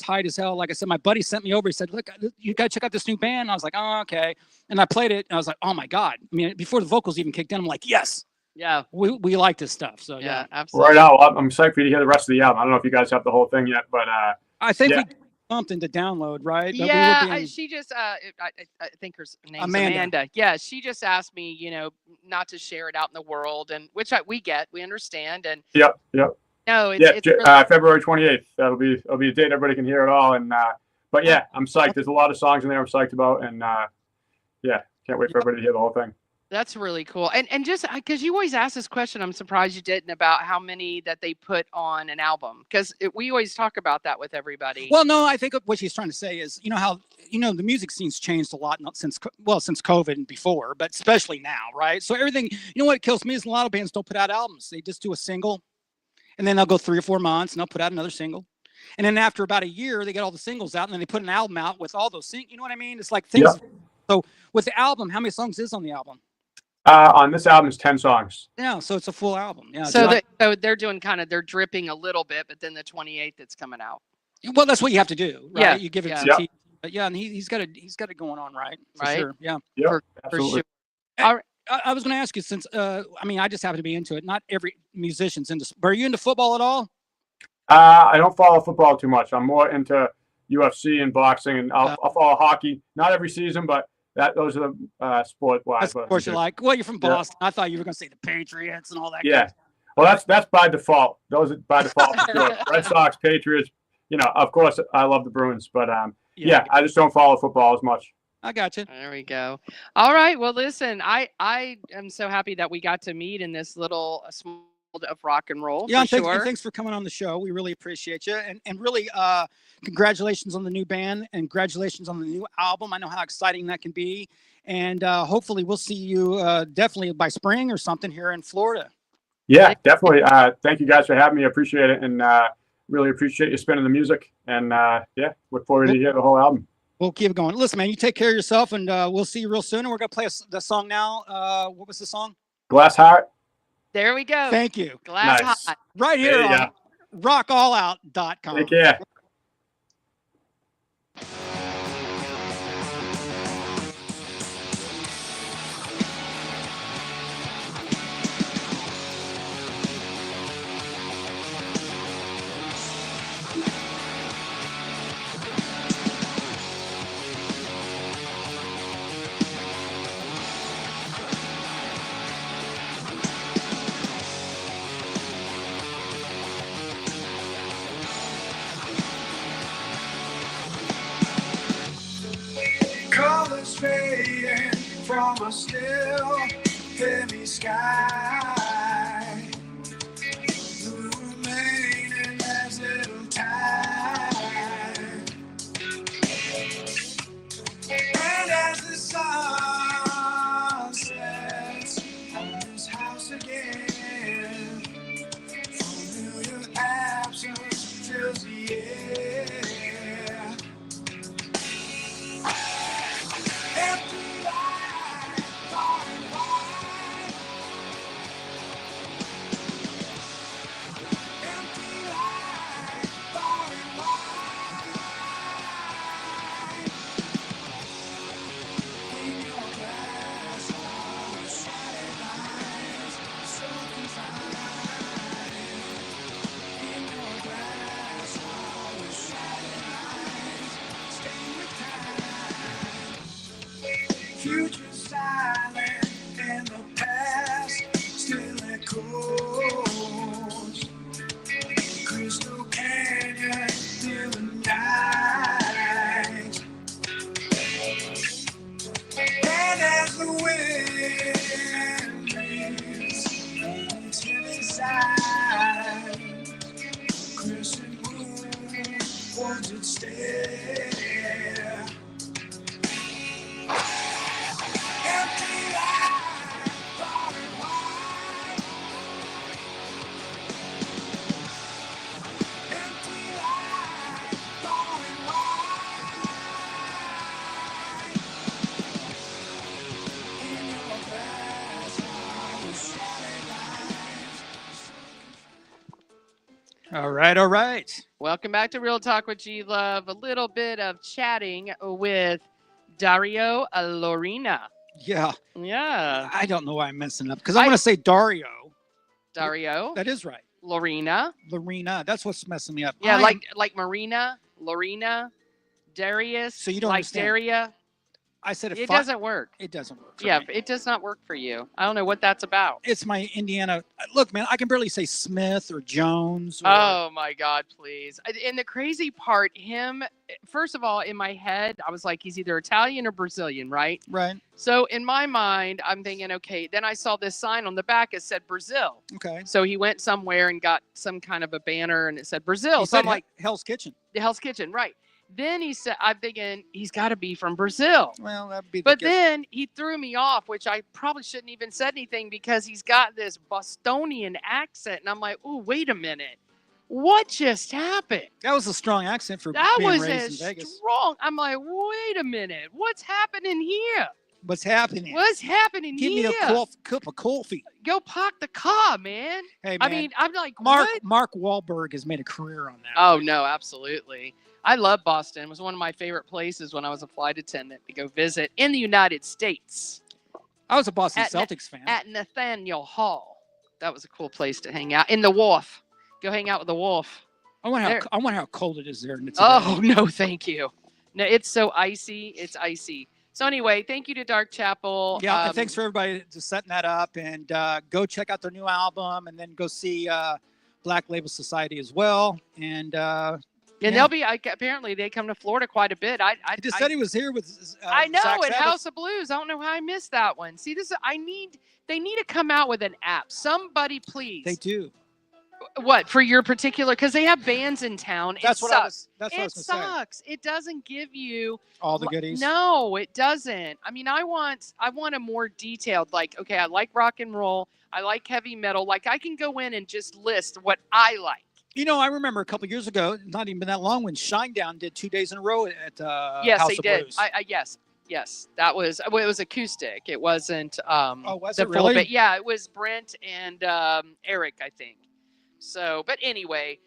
tight as hell. Like I said, my buddy sent me over. He said, "Look, you gotta check out this new band." And I was like, "Oh, okay." And I played it, and I was like, "Oh my god!" I mean, before the vocals even kicked in, I'm like, "Yes." Yeah, we like this stuff. So yeah, absolutely. Right now, I'm psyched for you to hear the rest of the album. I don't know if you guys have the whole thing yet, but I think we bumped into download, right? But yeah, she just I think her name's Amanda. Yeah, she just asked me, not to share it out in the world, and which we understand, and yep. No, it's really February 28th. It'll be a date everybody can hear it all, and but yeah, I'm psyched. There's a lot of songs in there I'm psyched about, and can't wait for everybody to hear the whole thing. That's really cool. And just because you always ask this question, I'm surprised you didn't, about how many that they put on an album, because we always talk about that with everybody. Well, no, I think what she's trying to say is, how the music scene's changed a lot since COVID and before, but especially now, right? So everything, what kills me is a lot of bands don't put out albums. They just do a single, and then they'll go 3 or 4 months and they'll put out another single. And then after about a year, they get all the singles out, and then they put an album out with all those singles. You know what I mean? It's like things. Yeah. So with the album, how many songs is on the album? On this album is 10 songs. Yeah, so it's a full album. Yeah. So they're doing they're dripping a little bit, but then the 28th that's coming out. Well, that's what you have to do, right? Yeah, you give it yeah. some tea. But yeah, and he's got it going on, right? For right. Sure. Yeah. For absolutely. sure. I was going to ask you, since I just happen to be into it. Not every musician's into. But are you into football at all? I don't follow football too much. I'm more into UFC and boxing, and I'll follow hockey. Not every season, but those are the sport-wise. Of course, you like. Well, you're from Boston. Yeah. I thought you were going to say the Patriots and all that. Yeah. Well, that's by default. Those are by default. For sure. Red Sox, Patriots. Of course, I love the Bruins, but I just don't follow football as much. I got you. There we go. All right. Well, listen, I am so happy that we got to meet in this little small of rock and roll. Yeah, for and sure. thanks for coming on the show. We really appreciate you. And really, congratulations on the new band and congratulations on the new album. I know how exciting that can be. And hopefully we'll see you definitely by spring or something here in Florida. Yeah, definitely. Thank you guys for having me. I appreciate it. And really appreciate you spinning the music. And yeah, look forward to hear the whole album. We'll keep going. Listen, man, you take care of yourself and we'll see you real soon. And we're going to play the song now. What was the song? Glass Heart. There we go. Thank you. Glass Nice. Hot. Right here There you on rockallout.com. Take care. Colors fading from a still heavy sky. Blue remaining as little time. And as the sun sets on this house again, familiar absence fills the air. Empty light, far and wide. Empty light, far and wide. In your glass, all the shining lights, so confined. In your glass, all the shining lights, stay with time. Future silent and the past still echoes. Crystal Canyon till the night. And as the wind breathes its heavy sigh, crescent moon holds its stare. Empty light, far and wide. Empty light, far and wide. In your glass, all the shining lights. All right. All right. Welcome back to Real Talk with G Love. A little bit of chatting with Dario Lorina. Yeah. Yeah. I don't know why I'm messing up because I'm going to say Dario. Dario. That is right. Lorina. Lorina. That's what's messing me up. Yeah, I'm- like Marina, Lorina, Darius. So you don't like understand. Daria. I said It doesn't work. It doesn't work. for Yeah, me. it does not work for you. I don't know what that's about. It's my Indiana. Look, man, I can barely say Smith or Jones. Or, Oh my God, please. And the crazy part, first of all, in my head, I was like, he's either Italian or Brazilian, right? Right. So in my mind, I'm thinking, okay, then I saw this sign on the back. It said Brazil. Okay. So he went somewhere and got some kind of a banner and it said Brazil. He So said I'm like, Hell's Kitchen. the Hell's Kitchen, right. Then he said, I'm thinking he's got to be from Brazil. Well, that'd be. But the guess. then he threw me off, which I probably shouldn't even said anything because he's got this Bostonian accent. And I'm like, oh, wait a minute. What just happened? That was a strong accent for That being was raised a in Vegas. strong. I'm like, wait a minute. What's happening here? What's happening? What's happening Give here? me a cup of coffee. Go park the car, man. Hey, man. I mean, I'm like, Mark what? Wahlberg has made a career on that. Oh, no, absolutely. I love Boston. It was one of my favorite places when I was a flight attendant to go visit in the United States. I was a Boston At Celtics fan. At Nathaniel Hall. That was a cool place to hang out. In the Wharf. Go hang out with the Wharf. I wonder there- how cold it is there. Today. Oh, no, thank you. No, it's so icy. It's icy. So anyway, thank you to Dark Chapel. Yeah, and thanks for everybody just setting that up. And go check out their new album and then go see Black Label Society as well. And And they'll be apparently they come to Florida quite a bit. I just said he was here with. I know Zach at Sabbath. House of Blues. I don't know how I missed that one. See, they need to come out with an app. Somebody, please. They do. What for your particular? Because they have bands in town. That's it what sucks. I was. That's what I was It gonna say. sucks. It doesn't give you All the goodies. No, it doesn't. I mean, I want a more detailed. Like, okay, I like rock and roll. I like heavy metal. Like, I can go in and just list what I like. You know, I remember a couple years ago, not even that long, when Shinedown did 2 days in a row at Yes, House they of did. Blues. Yes, that was. Well, it was acoustic. It wasn't. Was the it full really? bit. Yeah, it was Brent and Eric, I think. So, but anyway,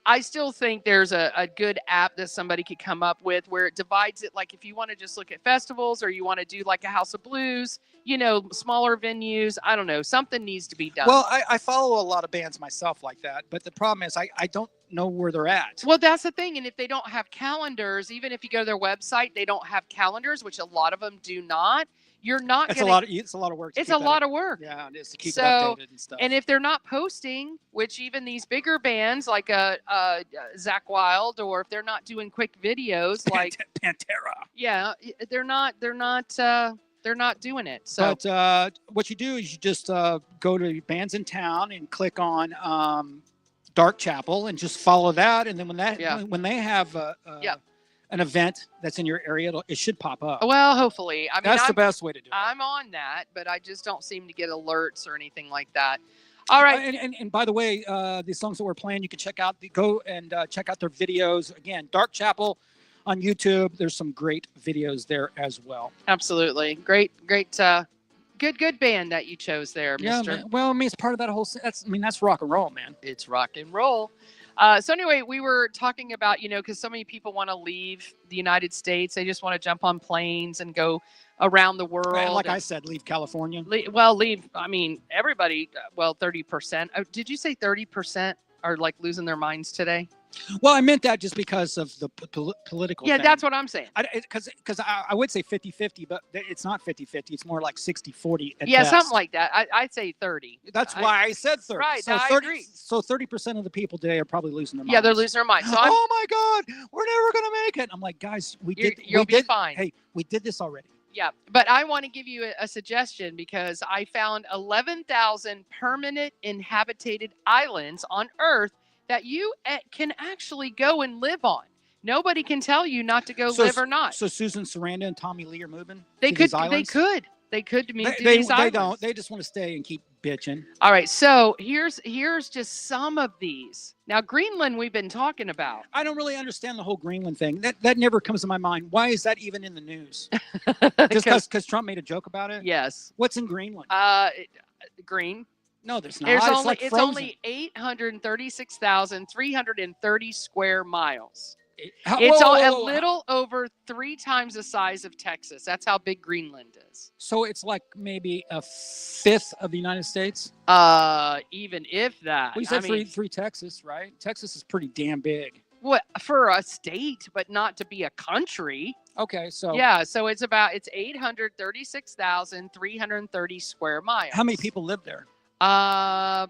I still think there's a good app that somebody could come up with where it divides it. Like if you want to just look at festivals or you want to do like a House of Blues, you know, smaller venues. I don't know. Something needs to be done. Well, I follow a lot of bands myself like that, but the problem is I don't know where they're at. Well, that's the thing. And if they don't have calendars, even if you go to their website, they don't have calendars, which a lot of them do not. You're not It's going a lot. It's a lot of work. It's a lot of work. Yeah, it is to keep So, it updated and stuff. And if they're not posting, which even these bigger bands like Zach Wild, or if they're not doing quick videos like Pantera, they're not doing it. So, but what you do is you just go to bands in town and click on Dark Chapel and just follow that, and then when they have an event that's in your area, it should pop up. Well, hopefully. I mean, that's the best way to do it. I'm on that, but I just don't seem to get alerts or anything like that. All right. And by the way, the songs that we're playing, you can check out. Go and check out their videos. Again, Dark Chapel on YouTube. There's some great videos there as well. Absolutely. Great. Good band that you chose there, Yeah, Mister. man. Well, I mean, it's part of that whole. That's rock and roll, man. It's rock and roll. So anyway, we were talking about, because so many people want to leave the United States. They just want to jump on planes and go around the world. And like I said, leave California. Leave. I mean, everybody. 30%. Oh, did you say 30% are like losing their minds today? Well, I meant that just because of the political. Yeah, thing. that's what I'm saying. Because I would say 50-50, but it's not 50-50. It's more like 60-40 at Yeah, best. something like that. I'd say 30. That's why I said 30. Right, So I 30. agree. So 30% of the people today are probably losing their minds. Yeah, they're losing their minds. So oh my God, we're never gonna make it. I'm like, guys, You'll be fine. Hey, we did this already. Yeah, but I want to give you a suggestion because I found 11,000 permanent inhabited islands on Earth that you can actually go and live on. Nobody can tell you not to go live or not. So Susan Sarandon and Tommy Lee are moving. They to could. these islands? They could move to They these islands. don't. They just want to stay and keep bitching. All right. So here's just some of these. Now Greenland, we've been talking about. I don't really understand the whole Greenland thing. That never comes to my mind. Why is that even in the news? Just because Trump made a joke about it? Yes. What's in Greenland? Green. No, there's not. It's only 836,330 square miles. It's a little over 3 times the size of Texas. That's how big Greenland is. So it's like maybe a fifth of the United States. Even if that. Well, you said three Texas, right? Texas is pretty damn big. What for a state, but not to be a country. Okay, so yeah, so it's 836,330 square miles. How many people live there? Does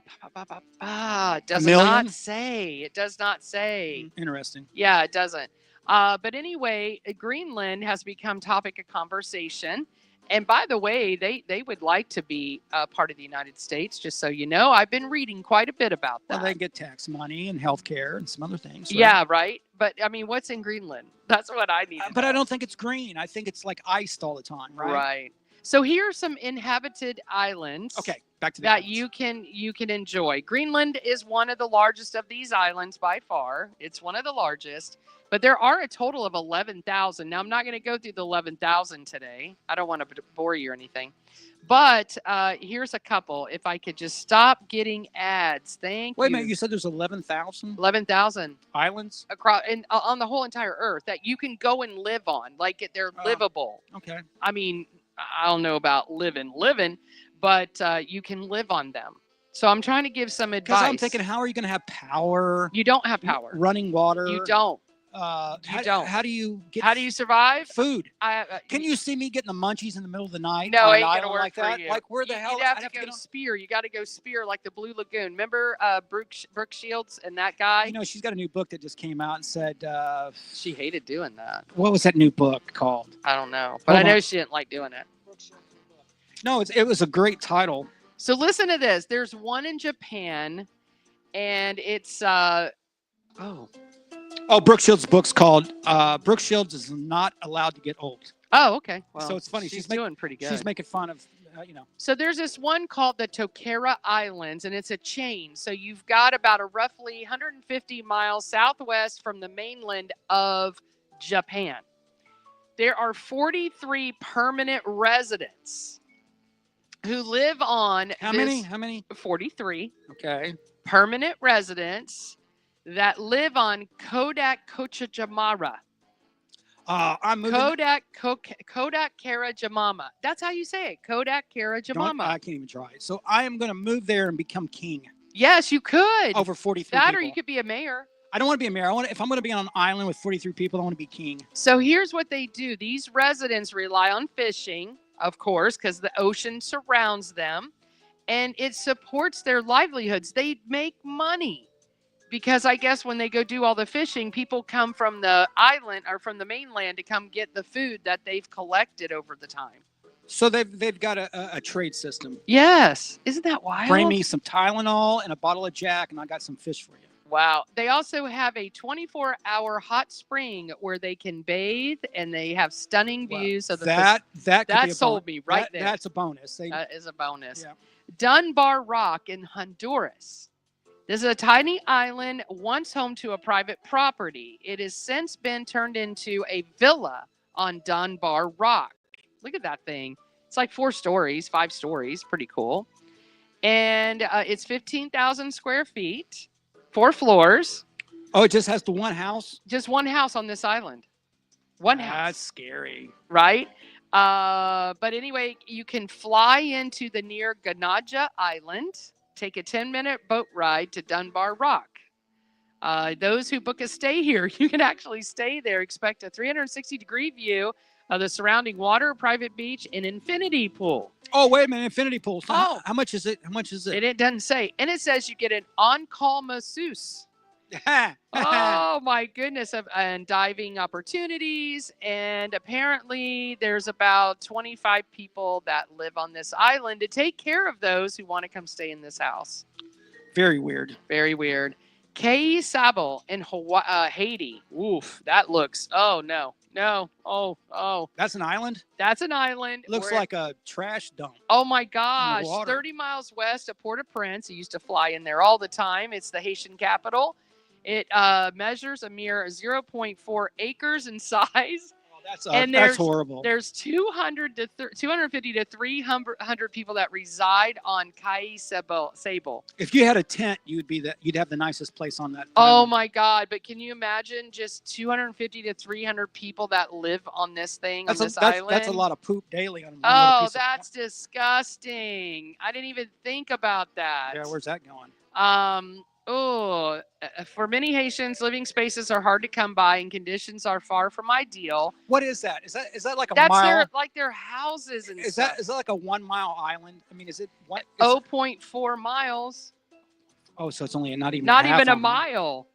not say. It does not say. Interesting. Yeah, it doesn't. But anyway, Greenland has become topic of conversation. And by the way, they would like to be part of the United States, just so you know. I've been reading quite a bit about that. Well, they get tax money and health care and some other things. Right? Yeah, right. But I mean, what's in Greenland? That's what I need to But know. I don't think it's green. I think it's like iced all the time, right? Right. So here are some inhabited islands. Okay, back to that you can enjoy. Greenland is one of the largest of these islands by far. It's one of the largest, but there are a total of 11,000. Now I'm not going to go through the 11,000 today. I don't want to bore you or anything. But here's a couple. If I could just stop getting ads. Thank you. Wait a minute, you said there's 11,000? 11,000 islands across on the whole entire Earth that you can go and live on. Like they're livable. Okay. I mean, I don't know about living, but you can live on them. So I'm trying to give some advice. Because I'm thinking, how are you going to have power? You don't have power. Running water. You don't. You don't. How do you get? How do you survive? food? I, Can you see me getting the munchies in the middle of the night? No, on ain't an gonna island work like for that? you. Like where the hell? You'd have I'd to go get on- spear. You got to go spear like the Blue Lagoon. Remember Brooke Shields and that guy? You know, she's got a new book that just came out and said, She hated doing that. what was that new book called? I don't know, but Hold I know on. she didn't like doing it. No, it was a great title. So listen to this. There's one in Japan, and it's Oh, Brooke Shields' book's called Brooke Shields is not allowed to get old. oh, okay. Well, So it's funny, She's she's make- doing pretty good. She's making fun of, So there's this one called the Tokara Islands, and it's a chain. So you've got about a roughly 150 miles southwest from the mainland of Japan. There are 43 permanent residents who live on How this- many? How many? 43 Okay. permanent residents that live on Kodak Kochijamara. I'm moving. Kodak Karajamama. That's how you say it. Kodak Don't- Karajamama. I can't even try. So I am going to move there and become king Yes, you could. over 43 that people. or you could be a mayor. I don't want to be a mayor. If I'm going to be on an island with 43 people, I want to be king. So here's what they do. These residents rely on fishing, of course, because the ocean surrounds them and it supports their livelihoods. They make money because I guess when they go do all the fishing, people come from the island or from the mainland to come get the food that they've collected over the time. So they've got a trade system. Yes. Isn't that wild? Bring me some Tylenol and a bottle of Jack, and I got some fish for you. Wow. They also have a 24-hour hot spring where they can bathe and they have stunning Wow. views of the That could that be a sold bonus. me right there. That's a bonus. That is a bonus. Yeah. Dunbar Rock in Honduras. This is a tiny island once home to a private property. It has since been turned into a villa on Dunbar Rock. Look at that thing. It's like 4 stories, 5 stories. Pretty cool. And it's 15,000 square feet, 4 floors. Oh, it just has the one house? Just one house on this island. One house. That's scary. Right? But anyway, you can fly into the near Ganaja Island, take a 10-minute boat ride to Dunbar Rock. Those who book a stay here, you can actually stay there, expect a 360-degree view of the surrounding water, private beach, and infinity pool. Oh, wait a minute. Infinity pool. So Oh. how much is it? How much is it? It doesn't say. And it says you get an on-call masseuse. Oh my goodness, and diving opportunities, and apparently there's about 25 people that live on this island to take care of those who want to come stay in this house. Very weird. Very weird. Kei Sabo in Haiti. Oof, that looks, oh That's an island? that's an island. Looks where- like a trash dump. Oh my gosh, water. 30 miles west of Port-au-Prince. I used to fly in there all the time. It's the Haitian capital. It measures a mere 0.4 acres in size. And That's horrible. There's 250 to 300 people that reside on Kai Sable. If you had a tent, you'd have the nicest place on that. Oh island. my God. But can you imagine just 250 to 300 people that live on this thing, on this island? That's a lot of poop daily on one little Oh, piece of- that's disgusting. I didn't even think about that. Yeah, where's that going? For many Haitians, living spaces are hard to come by and conditions are far from ideal. What is that? Is that like a That's mile? their houses and Is stuff. that like a 1 mile island? I mean, is it what? 0.4 miles. Oh, so it's only not even Not half even a mile. mile.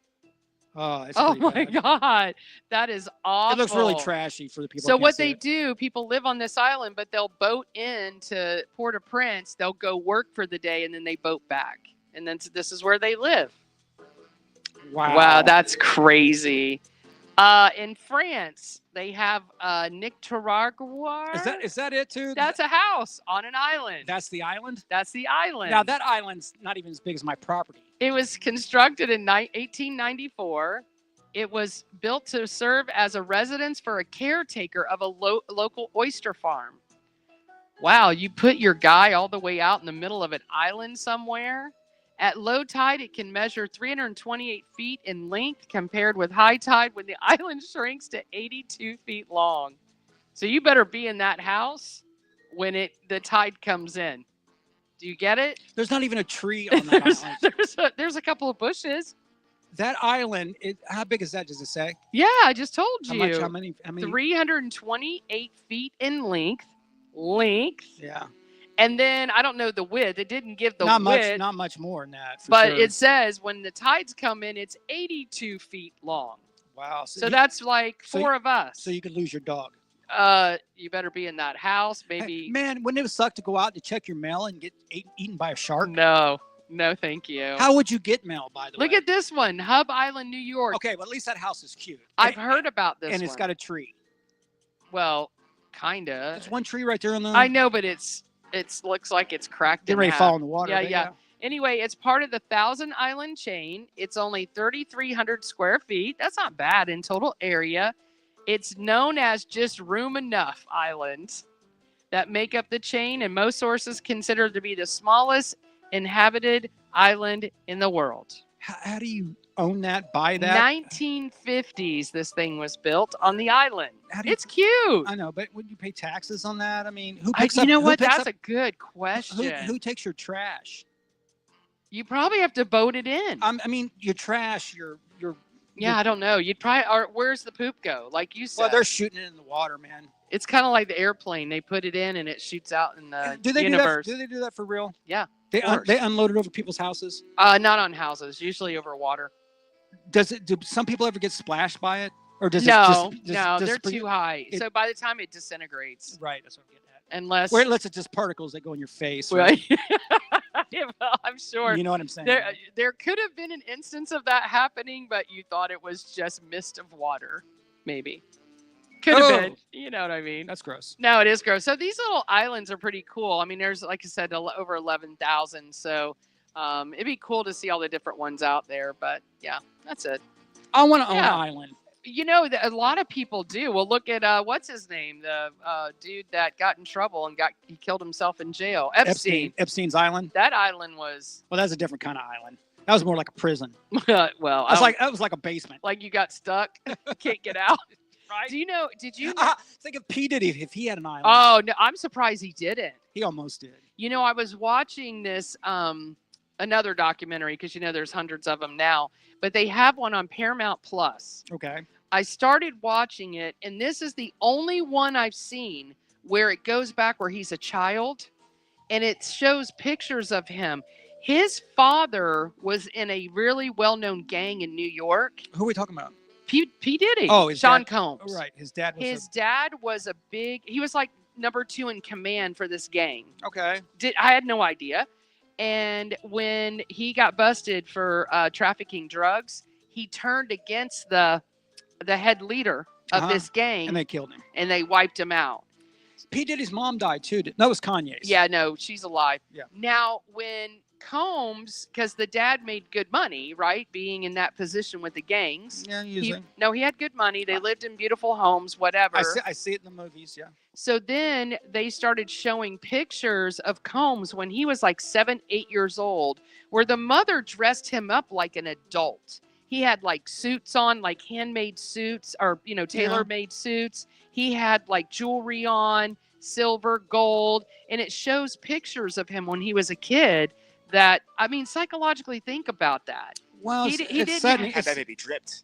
Oh, it's Oh pretty my bad. God. That is awful. It looks really trashy for the people. So that can't what see they it. do, people live on this island, but they'll boat into Port-au-Prince. They'll go work for the day and then they boat back. And then this is where they live. Wow, that's crazy. In France, they have Nicaragua. Is that it too? That's a house on an island. That's the island. That's the island. Now that island's not even as big as my property. It was constructed in 1894. It was built to serve as a residence for a caretaker of a local oyster farm. Wow, you put your guy all the way out in the middle of an island somewhere? At low tide, it can measure 328 feet in length compared with high tide when the island shrinks to 82 feet long. So you better be in that house when the tide comes in. Do you get it? There's not even a tree on that island. There's a couple of bushes. that island, how big is that? Does it say? Yeah, I just told How you. much? How many? 328 feet in length. Yeah. And then I don't know the width. It didn't give the Not width. Not much more than that. But sure. it says when the tides come in, it's 82 feet long. Wow. So that's like four of us. So you could lose your dog. You better be in that house, maybe. Hey, man, wouldn't it suck to go out to check your mail and get eaten by a shark? No, thank you. How would you get mail, by the way? Look at this one, Hub Island, New York. Okay, well, at least that house is cute. I've heard about this and it's one. got a tree. Well, kinda. There's one tree right there on the. I know, but it looks like it's cracked. Get ready to fall in the water. Yeah. Anyway, it's part of the 1,000 Island chain. It's only 3,300 square feet. That's not bad in total area. It's known as just Room Enough Islands that make up the chain, and most sources consider it to be the smallest inhabited island in the world. How do you own that? Buy that? 1950s, this thing was built on the island. How do you- It's cute. I know, but would you pay taxes on that? I mean, who You picks up? know who what? picks That's up- a good question. Who takes your trash? You probably have to boat it in. I mean, your trash, your. Yeah, I don't know. You'd probably, or where's the poop go? Like you said. Well, they're shooting it in the water, man. It's kind of like the airplane. They put it in and it shoots out in the Do they universe. do they do that for real? Yeah. They course. they unload it over people's houses. Not on houses. Usually over water. Do some people ever get splashed by it, or does No, it just they're too high. So by the time it disintegrates, Right, that's what I'm getting at. unless Where it lets it just particles that go in your face. right. Yeah, well, I'm sure You know what I'm saying? there could have been an instance of that happening, but you thought it was just mist of water, maybe. Could have been. You know what I mean? That's gross. No, it is gross. So these little islands are pretty cool. I mean, there's, like I said, over 11,000. So it'd be cool to see all the different ones out there. But yeah, that's it. I want to own Yeah. an island. You know, a lot of people do. Well, look at what's his name, the dude that got in trouble and he killed himself in jail. Epstein. Epstein's island. That island was Well, that's a different kind of island. That was more like a prison. well, That was like a basement. like you got stuck, you can't get out. Right? Do you know? Did you? Think of P Diddy if he had an island. Oh no, I'm surprised he didn't. He almost did. You know, I was watching this another documentary because there's hundreds of them now, but they have one on Paramount Plus. Okay. I started watching it, and this is the only one I've seen where it goes back where he's a child, and it shows pictures of him. His father was in a really well-known gang in New York. Who are we talking about? P. Diddy. Oh, his Sean dad- Combs. Oh, right. His dad was. His dad was he was like number 2 in command for this gang. Okay. I had no idea. And when he got busted for trafficking drugs, he turned against the head leader of this gang, And they killed him. and they wiped him out. P Diddy's mom died too. That was Kanye's. Yeah, no, she's alive. Yeah. Now, when Combs, because the dad made good money, right, being in that position with the gangs. Yeah, He usually. had good money. They lived in beautiful homes, whatever. I see it in the movies. Yeah. So then they started showing pictures of Combs when he was like 7, 8 years old, where the mother dressed him up like an adult. He had like suits on, like handmade suits or, tailor-made suits. He had like jewelry on, silver, gold, and it shows pictures of him when he was a kid that, I mean, psychologically think about that. Well, He it's didn't sudden- Had that baby dripped.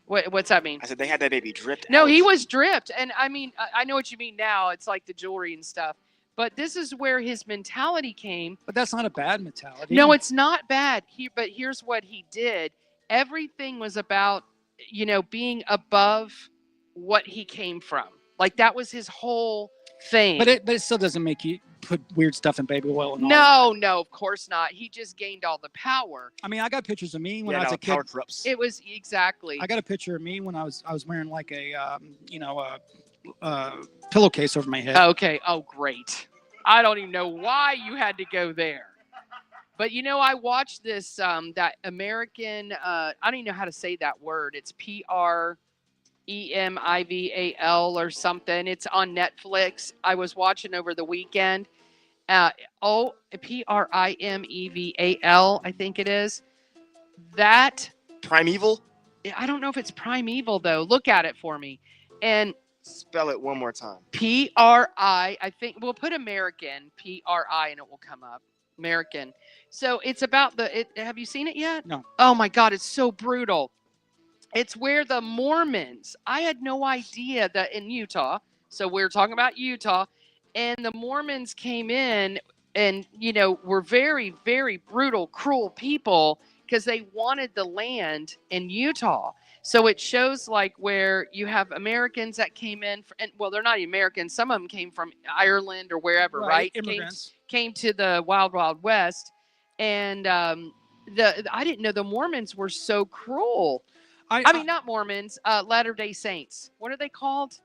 What's that mean? I said they had that baby dripped. No, out. he was dripped. And I mean, I know what you mean now. It's like the jewelry and stuff. But this is where his mentality came. But that's not a bad mentality. No, it's not bad. But here's what he did. Everything was about, being above what he came from. Like that was his whole thing. But it still doesn't make you put weird stuff in baby oil and all that. No, of course not. He just gained all the power. I mean, I got pictures of me when Yeah, I was no, a kid. power corrupts. It was exactly. I got a picture of me when I was wearing like a pillowcase over my head. Okay. Oh, great. I don't even know why you had to go there. But I watched this that American I don't even know how to say that word. It's PREMIVAL or something. It's on Netflix. I was watching over the weekend. PRIMEVAL, I think it is. That Primeval? I don't know if it's Primeval though. Look at it for me. And Spell it one more time. PRI, I think we'll put American PRI and it will come up. American. So it's about have you seen it yet? No. Oh my God, it's so brutal. It's where the Mormons, I had no idea that in Utah, so we're talking about Utah, and the Mormons came in and, were very, very brutal, cruel people because they wanted the land in Utah. So it shows like where you have Americans that came in, and well, they're not Americans. Some of them came from Ireland or wherever, right? Immigrants. Came to the Wild Wild West, and I didn't know the Mormons were so cruel. I mean, not Mormons, Latter-day Saints. What are they called?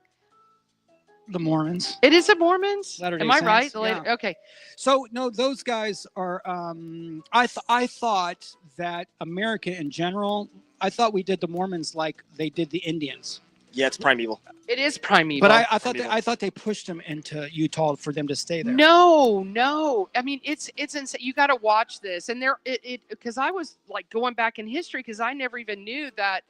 The Mormons. It is the Mormons? Latter-day Am I Saints, right? yeah. Okay. So no, those guys are. I thought that America in general. I thought we did the Mormons like they did the Indians. Yeah, it's primeval. It is primeval. But I thought they pushed them into Utah for them to stay there. No. I mean, it's insane. You got to watch this, and because I was like going back in history because I never even knew that.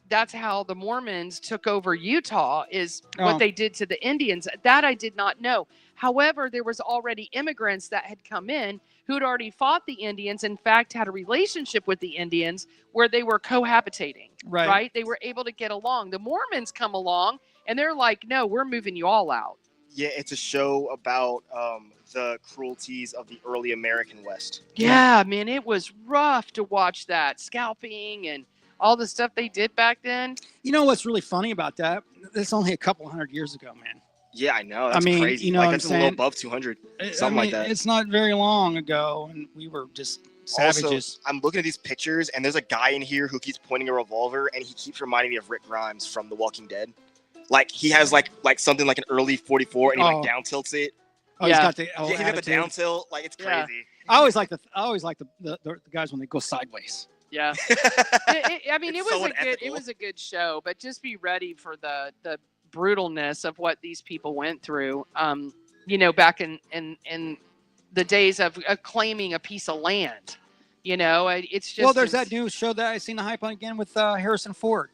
That's how the Mormons took over Utah is what they did to the Indians. That I did not know. However, there was already immigrants that had come in who'd already fought the Indians. In fact, had a relationship with the Indians where they were cohabitating. Right? They were able to get along. The Mormons come along and they're like, no, we're moving you all out. Yeah, it's a show about the cruelties of the early American West. Yeah, man, it was rough to watch that. Scalping and all the stuff they did back then. You know what's really funny about that? It's only a couple hundred years ago, man. Yeah, I know. That's crazy. You know, like, that's a little above 200, something like that. It's not very long ago, and we were just savages. Also, I'm looking at these pictures, and there's a guy in here who keeps pointing a revolver, and he keeps reminding me of Rick Grimes from The Walking Dead. Like he has like something like an early 44, and he like down tilts it. Oh, yeah. He's got the down tilt. Like it's crazy. Yeah. I always like the guys when they go sideways. Yeah. It was a good show, but just be ready for the brutalness of what these people went through. Back in the days of claiming a piece of land. It's just there's that new show that I seen the hype on again with Harrison Ford.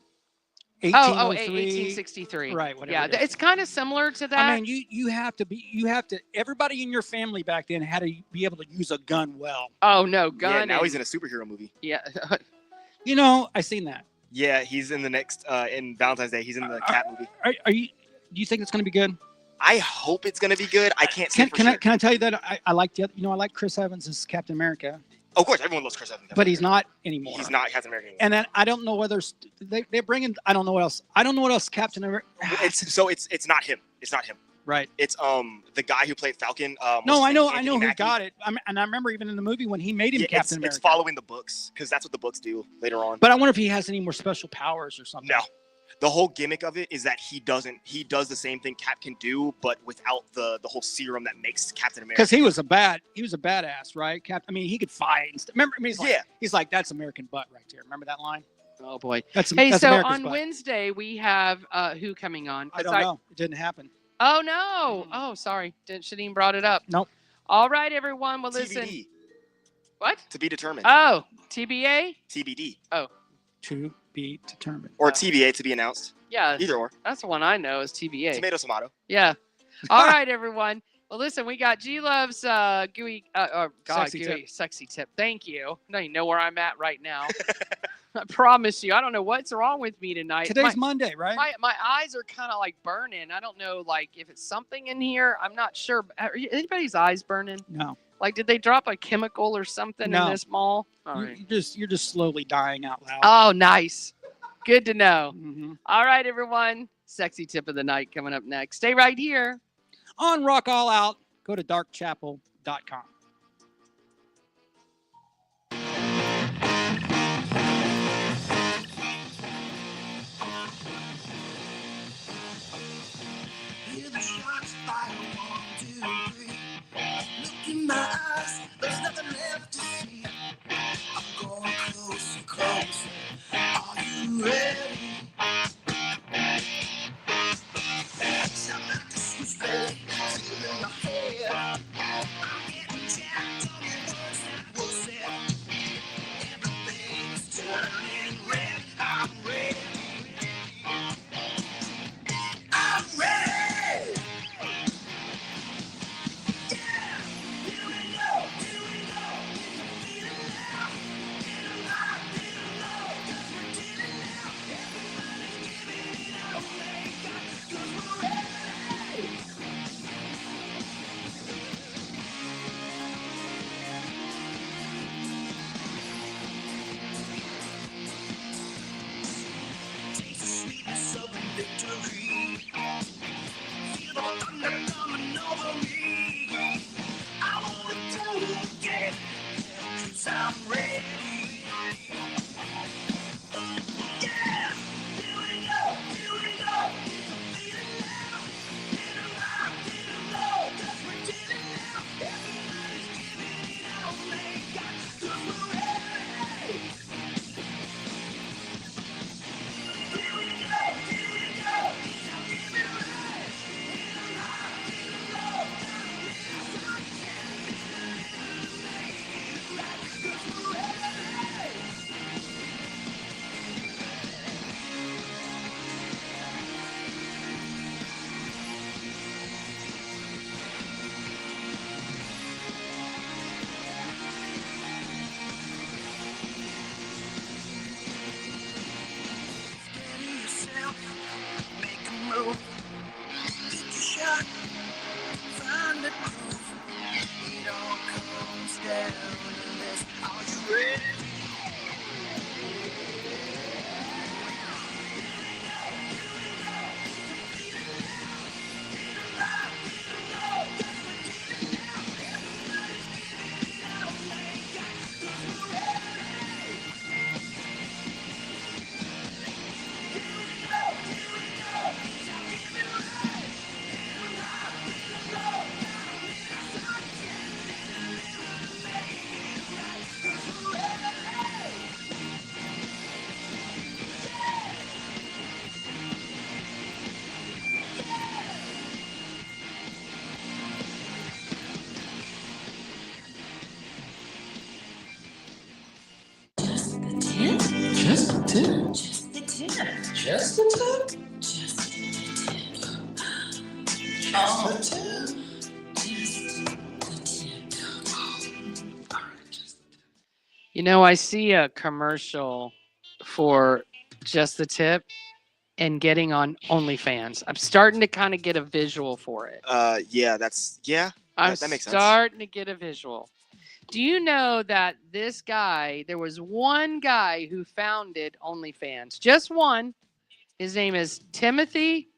1863. Right. Whatever. Yeah, it's kind of similar to that. I mean, you have to. Everybody in your family back then had to be able to use a gun well. Oh no, gun. Yeah, now he's in a superhero movie. Yeah. I seen that. Yeah, he's in the next in Valentine's Day. He's in the Cat movie. Are you? Do you think it's going to be good? I hope it's going to be good. I can't say for sure. Can I tell you that I like I like Chris Evans as Captain America. Of course, everyone loves Chris Evans. But he's not anymore. He's not Captain America anymore. And then I don't know whether they bring in. I don't know what else. I don't know what else Captain America. It's not him. It's not him. Right. It's the guy who played Falcon. No, I know who got it. And I remember even in the movie when he made him Captain America. It's following the books because that's what the books do later on. But I wonder if he has any more special powers or something. No. The whole gimmick of it is that he does the same thing Cap can do, but without the whole serum that makes Captain America. Because he was a badass, right? He could fight and stuff. Remember, he's like, that's American butt right there. Remember that line? Oh boy. That's so America's on butt. Wednesday we have who coming on? I don't know. It didn't happen. Oh no. Oh, sorry. Shouldn't even brought it up. Nope. All right, everyone. Well, listen. TBD. What? To be determined. Oh, TBA? TBD. Oh. To be determined. Or TBA, to be announced. Yeah. Either or. That's the one I know is TBA. Tomato. Yeah. All right, everyone. Well, listen, we got G Love's sexy tip. Thank you. I don't even know where I'm at right now. I promise you. I don't know what's wrong with me tonight. Today's Monday, right? My eyes are kind of like burning. I don't know, like if it's something in here. I'm not sure. Are anybody's eyes burning? No. Like, did they drop a chemical or something in this mall? All right. You're just slowly dying out loud. Oh, nice. Good to know. Mm-hmm. All right, everyone. Sexy tip of the night coming up next. Stay right here. On Rock All Out, go to darkchapel.com. Hear the shots fire, 1, 2, 3. Look in my eyes, there's nothing left to see. I'm going closer, closer. Are you ready? Sound like a switchblade, still in my head. I'm getting jacked on the words that were said. Everything's turning red. I'm ready. I'm ready. You know, I see a commercial for Just the Tip and getting on OnlyFans. I'm starting to kind of get a visual for it. Yeah, I'm that makes sense. starting to get a visual. Do you know that this guy, there was one guy who founded OnlyFans, just one. His name is Timothy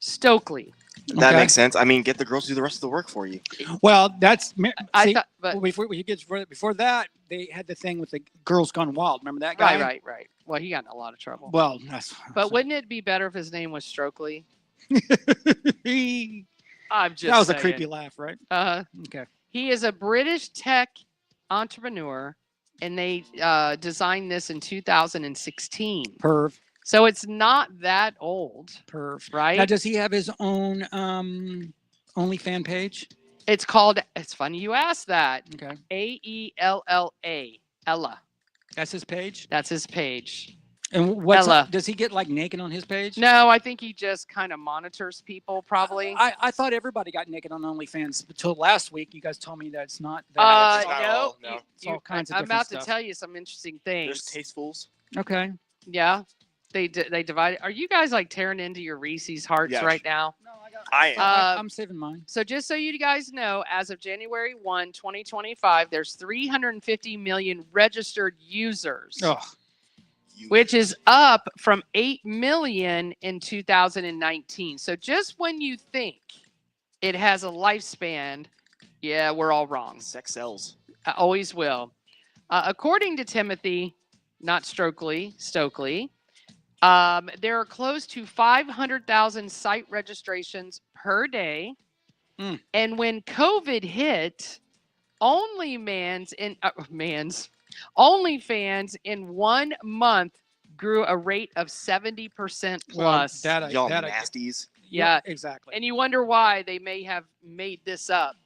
Stokely. That Okay. makes sense. I mean, get the girls to do the rest of the work for you. Well, that's I see, thought, but before that they had the thing with the Girls Gone Wild. Remember that guy? right. Well, he got in a lot of trouble. Well, that's But wouldn't it be better if his name was Stokely? that I'm just was saying. a creepy laugh, right? Okay. He is a British tech entrepreneur, and they designed this in 2016. Perv. So it's not that old, Perv. right? Now, does he have his own OnlyFan page? It's called, it's funny you asked that, Okay. AELLA. Ella. That's his page? That's his page. And what's Ella. does he get like naked on his page? No, I think he just kind of monitors people, probably. I thought everybody got naked on OnlyFans until last week. You guys told me that it's not that. It's not no. all, no. It's all kinds of I'm different about stuff. to tell you some interesting There's things. tastefuls. Okay. Yeah. They divide. Are you guys like tearing into your Reese's hearts Yes. right now? No, I got. I am. I'm saving mine. So just so you guys know, as of January 1, 2025, there's 350 million registered users, Oh, which is up from 8 million in 2019. So just when you think it has a lifespan, yeah, we're all wrong. Sex sells. I always will. According to Timothy, not Stokely, there are close to 500,000 site registrations per day. Mm. And when COVID hit, OnlyFans in 1 month grew a rate of 70% plus. Y'all nasties. Yeah. exactly. And you wonder why they may have made this up,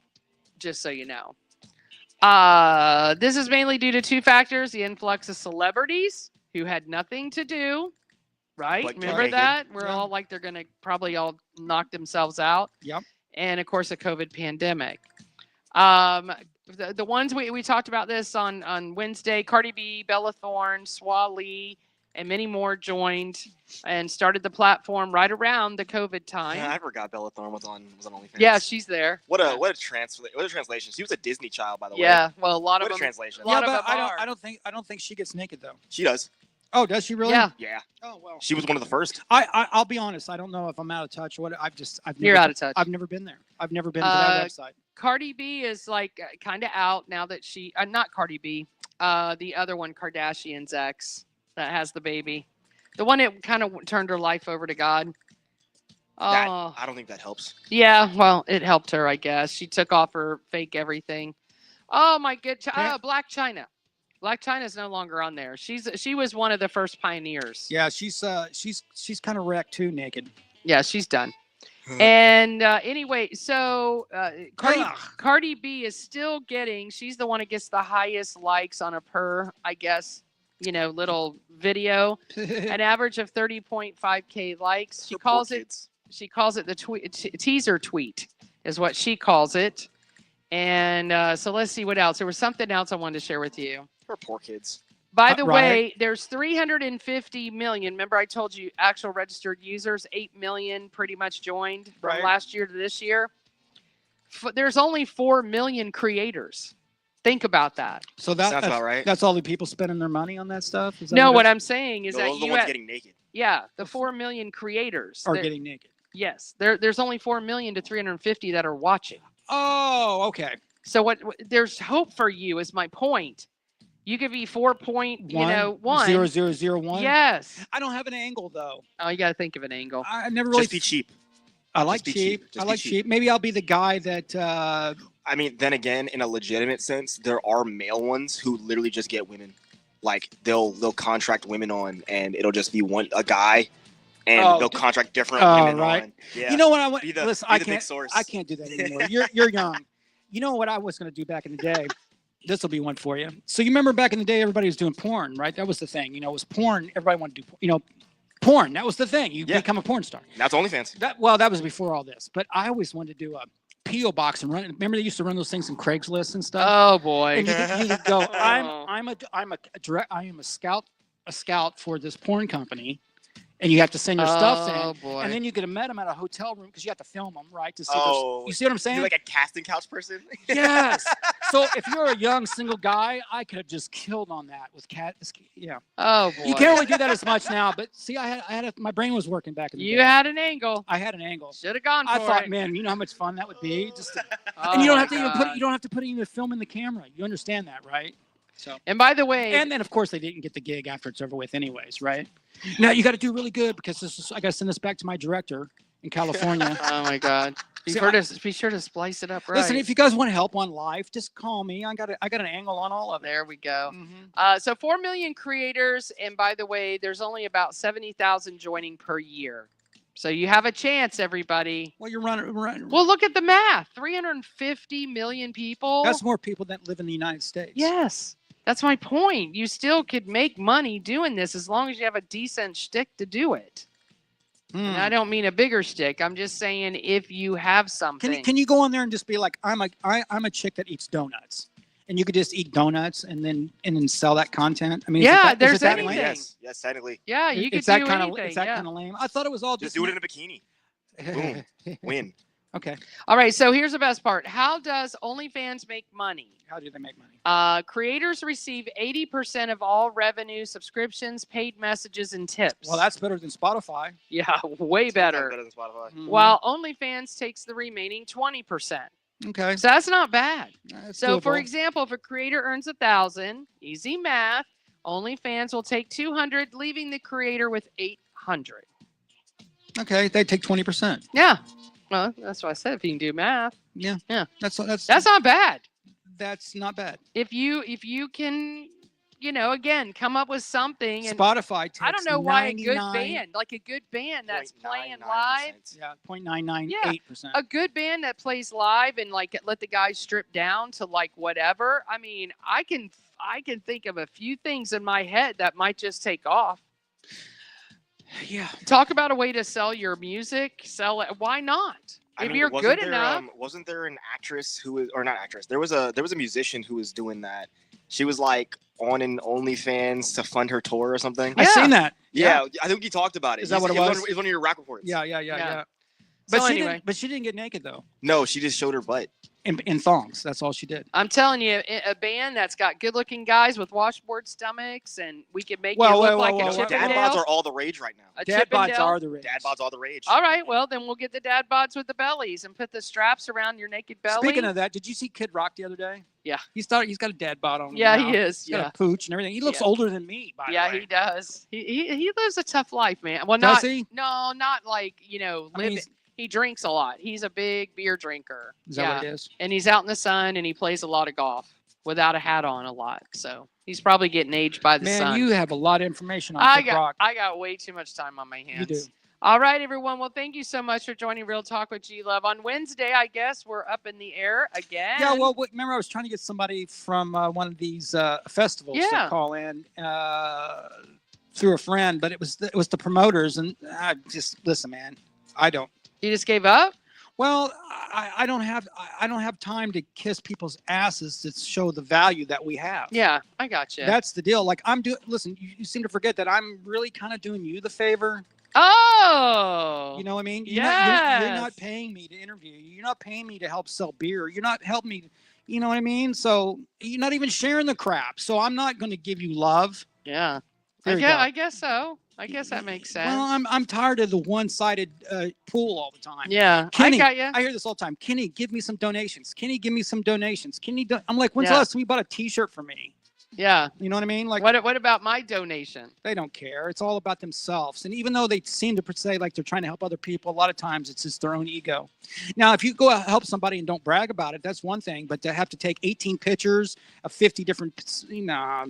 just so you know. This is mainly due to two factors: the influx of celebrities who had nothing to do, right? Like Remember naked. that? We're Yeah. all like they're going to probably all knock themselves out. Yep. And of course, the COVID pandemic. The ones we talked about this on Wednesday: Cardi B, Bella Thorne, Swa Lee, and many more joined and started the platform right around the COVID time. Yeah, I forgot Bella Thorne was on OnlyFans. Yeah, she's there. What a translation. She was a Disney child, by the way. Yeah, well, a lot of What a them. translation. A lot Yeah, of but them are. I don't think she gets naked though. She does. Oh, does she really? Yeah. Yeah. Oh well. She was one of the first. I'll be honest. I don't know if I'm out of touch or what. You're out of touch. I've never been there. I've never been to that website. Cardi B is like kind of out now that she, not Cardi B, the other one, Kardashian's ex that has the baby, the one that kind of turned her life over to God. That, Oh, I don't think that helps. yeah. Well, it helped her, I guess. She took off her fake everything. Oh my good, Black China. Black China's no longer on there. She was one of the first pioneers. Yeah, she's kind of wrecked too, naked. Yeah, she's done. And anyway, so Cardi B is still getting, she's the one that gets the highest likes on a per, I guess, little video, an average of 30.5K likes. She calls it the teaser tweet is what she calls it. And so let's see what else. There was something else I wanted to share with you. Her poor kids. By the Right. way, there's 350 million. Remember, I told you actual registered users, 8 million pretty much joined from Right. last year to this year. There's only 4 million creators. Think about that. So Sounds that's about right. That's all the people spending their money on that stuff. Is that No, it what is? I'm saying is Those that are the you ones getting naked. the 4 million creators are there- getting naked. yes, there's only 4 million to 350 that are watching. Oh, okay. So there's hope for you is my point. You could be 4.1. 0.0001. Yes. I don't have an angle though. Oh, you got to think of an angle. I never really. Just be cheap. I like just be cheap. cheap. Just I be like cheap. cheap. Maybe I'll be the guy that. I mean, then again, in a legitimate sense, there are male ones who literally just get women. Like they'll contract women on, and it'll just be a guy, and Oh, they'll contract different oh, women right. on. Yeah. You know what I want? Be the- Listen, be I the big can't. source. I can't do that anymore. You're young. You know what I was going to do back in the day? This will be one for you. So you remember back in the day, everybody was doing porn, right? That was the thing. It was porn. Everybody wanted to do. porn. That was the thing. You Yeah. become a porn star. That's OnlyFans. That was before all this. But I always wanted to do a P.O. box and run. Remember they used to run those things in Craigslist and stuff. Oh boy. And you could go. Oh. I am a scout for this porn company. And you have to send your stuff Oh, in, boy. and then you could have met them at a hotel room because you have to film them, right? To see Oh, you see what I'm saying? You're like a casting couch person. Yes. So if you're a young single guy, I could have just killed on that with cat. Yeah. Oh boy. You can't really do that as much now, but see, my brain was working back in the You day. had an angle. I had an angle. Should have gone for I thought, it. man, you know how much fun that would be. Oh And you don't my have to even God. you don't have to put even film in the camera. You understand that, right? So. And by the way, And then of course they didn't get the gig after it's over with, anyways, right? Now you got to do really good because I got to send this back to my director in California. oh my God. Be See, sure to splice it up right. Listen, if you guys want help on live, just call me. I got an angle on all of it. There we go. Mhm. So 4 million creators, and by the way, there's only about 70,000 joining per year. So you have a chance, everybody. Well, you're running. Well, look at the math: 350 million people. That's more people that live in the United States. Yes, that's my point. You still could make money doing this as long as you have a decent shtick to do it. And I don't mean a bigger stick. I'm just saying if you have something. Can you go on there and just be like, I'm a chick that eats donuts, and you could just eat donuts and then sell that content? I mean, Yeah, is there's it that anything. lame? Yes, technically. Yeah, you could It's that do kind of anything. it's that yeah. kind of lame. I thought it was all Just just do it in a bikini. Boom. Win. Okay. All right, so here's the best part. How does OnlyFans make money? How do they make money? Creators receive 80% of all revenue, subscriptions, paid messages, and tips. Well, that's better than Spotify. yeah, way better. Better than Spotify. Mhm. While OnlyFans takes the remaining 20%. Okay. So that's not bad. That's So, for doable. example, if a creator earns 1,000, easy math, OnlyFans will take 200, leaving the creator with 800. Okay, they take 20%. Yeah. Well, that's what I said. If you can do math, Yeah. Yeah. That's that's not bad. that's not bad. If you can, again, come up with something. And Spotify takes I don't know why a good 99 band, like a good band that's playing live, 0.99%. Yeah, 0.998%. a good band that plays live and like let the guys strip down to like whatever. I mean, I can think of a few things in my head that might just take off. Yeah. Talk about a way to sell your music. Sell it. Why not? I If mean, you're wasn't good there, enough. wasn't there an actress who was, or not actress? There was a musician who was doing that. She was like on an OnlyFans to fund her tour or something. I've Yeah. seen that. Yeah, I think you talked about it. Is that what it was? It's one of your rap reports. Yeah. Yeah. But So she anyway. didn't. But she didn't get naked though. No, she just showed her butt. In thongs. That's all she did. I'm telling you, a band that's got good-looking guys with washboard stomachs, and we could make Whoa, you look whoa, like whoa, a whoa, whoa. Dad Chippendale. bods are all the rage right now. A Dad bods Chippendale. are the rage. Dad bods are the rage. All right, well then we'll get the dad bods with the bellies and put the straps around your naked belly. Speaking of that, did you see Kid Rock the other day? Yeah. He's got a dad bod on him. yeah, now. he is. He's got Yeah, a pooch and everything. He looks Yeah. older than me, by yeah, the way. he does. He lives a tough life, man. Well, Does not he? no, not like I mean, living. He drinks a lot. He's a big beer drinker. Is that what it is? And he's out in the sun and he plays a lot of golf without a hat on a lot. So he's probably getting aged by the Man, sun. you have a lot of information on I Kid Rock. got way too much time on my hands. You do. All right, everyone. Well, thank you so much for joining Real Talk with G Love. On Wednesday, I guess we're up in the air again. Yeah, well, remember I was trying to get somebody from one of these festivals Yeah. to call in through a friend, but it was the promoters, and I just listen, man. I don't. You just gave up? Well, I don't have time to kiss people's asses to show the value that we have. Yeah, I got you. That's the deal. Like listen, you seem to forget that I'm really kind of doing you the favor. Oh. You know what I mean? You're Yes. not paying me to interview you. You're not paying me to help sell beer. You're not helping me. You know what I mean? So you're not even sharing the crap. So I'm not going to give you love. Yeah. There you go. I guess so. I guess that makes sense. Well, I'm tired of the one-sided pool all the time. yeah, Kenny, I got you. I hear this all the time. Kenny, give me some donations. Kenny, give me some donations. Kenny, I'm like, when's Yeah. the last time you bought a T-shirt for me? Yeah. You know what I mean? Like, What about my donation? they don't care. It's all about themselves. And even though they seem to say like they're trying to help other people, a lot of times it's just their own ego. Now, if you go out help somebody and don't brag about it, that's one thing. But to have to take 18 pictures of 50 different,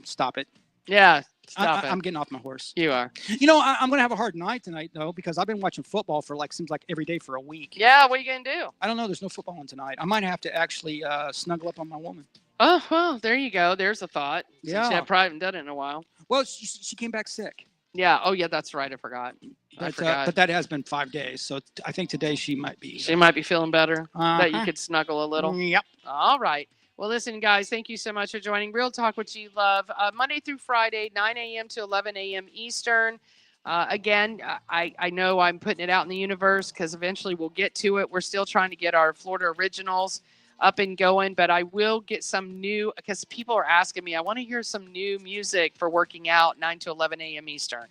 stop it. Yeah. Stop I'm it. getting off my horse. You are. You know, I'm going to have a hard night tonight, though, because I've been watching football for seems like every day for a week. Yeah. What are you gonna do? I don't know. There's no football on tonight. I might have to actually snuggle up on my woman. Oh well, there you go. There's a thought. Yeah. Since I probably haven't done it in a while. Well, she came back sick. Yeah. Oh, yeah. That's right. I forgot. But that has been 5 days. So I think today she might be. She might be feeling better. That you Uh-huh. could snuggle a little. Yep. All right. Well, listen, guys, thank you so much for joining Real Talk with G Love. Monday through Friday, 9 a.m. to 11 a.m. Eastern. Again, I know I'm putting it out in the universe because eventually we'll get to it. We're still trying to get our Florida Originals up and going, but I will get some new, because people are asking me, I want to hear some new music for working out 9 to 11 a.m. Eastern.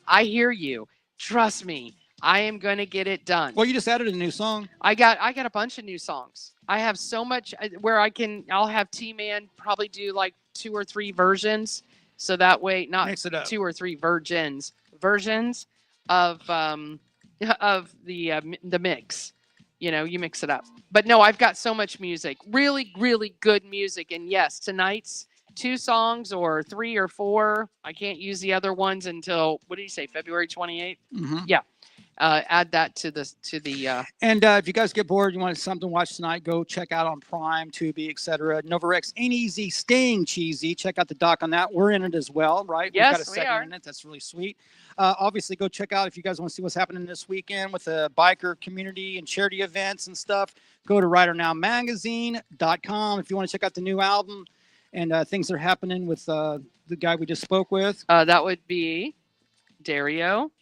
I hear you. Trust me. I am going to get it done. Well, you just added a new song. I got a bunch of new songs. I have so much where I'll have T-Man probably do like 2 or 3 versions. So that way, not Mix it up. 2 or 3 versions of the mix. You know, you mix it up. But no, I've got so much music, really, really good music. And yes, tonight's 2 songs or 3 or 4. I can't use the other ones until, what did you say, February 28th? Mm-hmm. Yeah. Add that to the And if you guys get bored, you want something to watch tonight, go check out on Prime, Tubi, etc. Novarex Ain't Easy, Staying Cheesy. Check out the doc on that. We're in it as well, right? Yes, We've got a we segment are. in it. That's really sweet. Obviously, go check out if you guys want to see what's happening this weekend with the biker community and charity events and stuff. Go to WriterNowMagazine.com if you want to check out the new album and things that are happening with the guy we just spoke with. that would be Dario.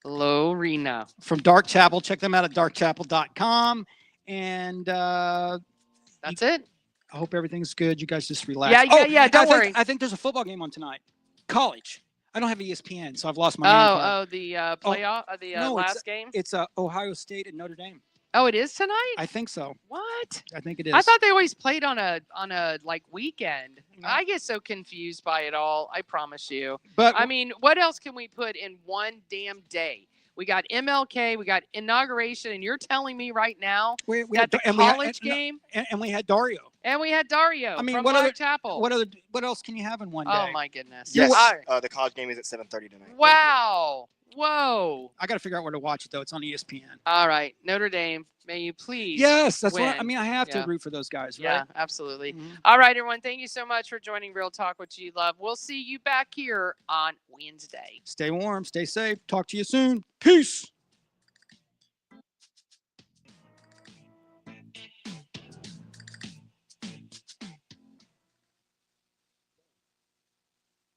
Lorina. From Dark Chapel. Check them out at darkchapel.com. And That's it. I hope everything's good. You guys just relax. Yeah. Don't worry. I think there's a football game on tonight. College. I don't have ESPN, so I've lost my name card. The playoff, last game. It's Ohio State and Notre Dame. Oh, it is tonight. I think so. What? I think it is. I thought they always played on a like weekend. No. I get so confused by it all. I promise you. But I mean, what else can we put in one damn day? We got MLK, we got inauguration, and you're telling me right now we that the college game, and we had Dario. and we had Dario I mean, from what Dark other- Chapel. What else can you have in one day? Oh my goodness! Yes, All right. the college game is at 7:30 tonight. Wow! Whoa! I got to figure out where to watch it though. It's on ESPN. All right, Notre Dame. May you please? Yes, that's what I win. mean. I have to Yeah. root for those guys, Yeah, right? absolutely. Mhm. All right, everyone. Thank you so much for joining Real Talk with G Love. We'll see you back here on Wednesday. Stay warm, stay safe. Talk to you soon. Peace.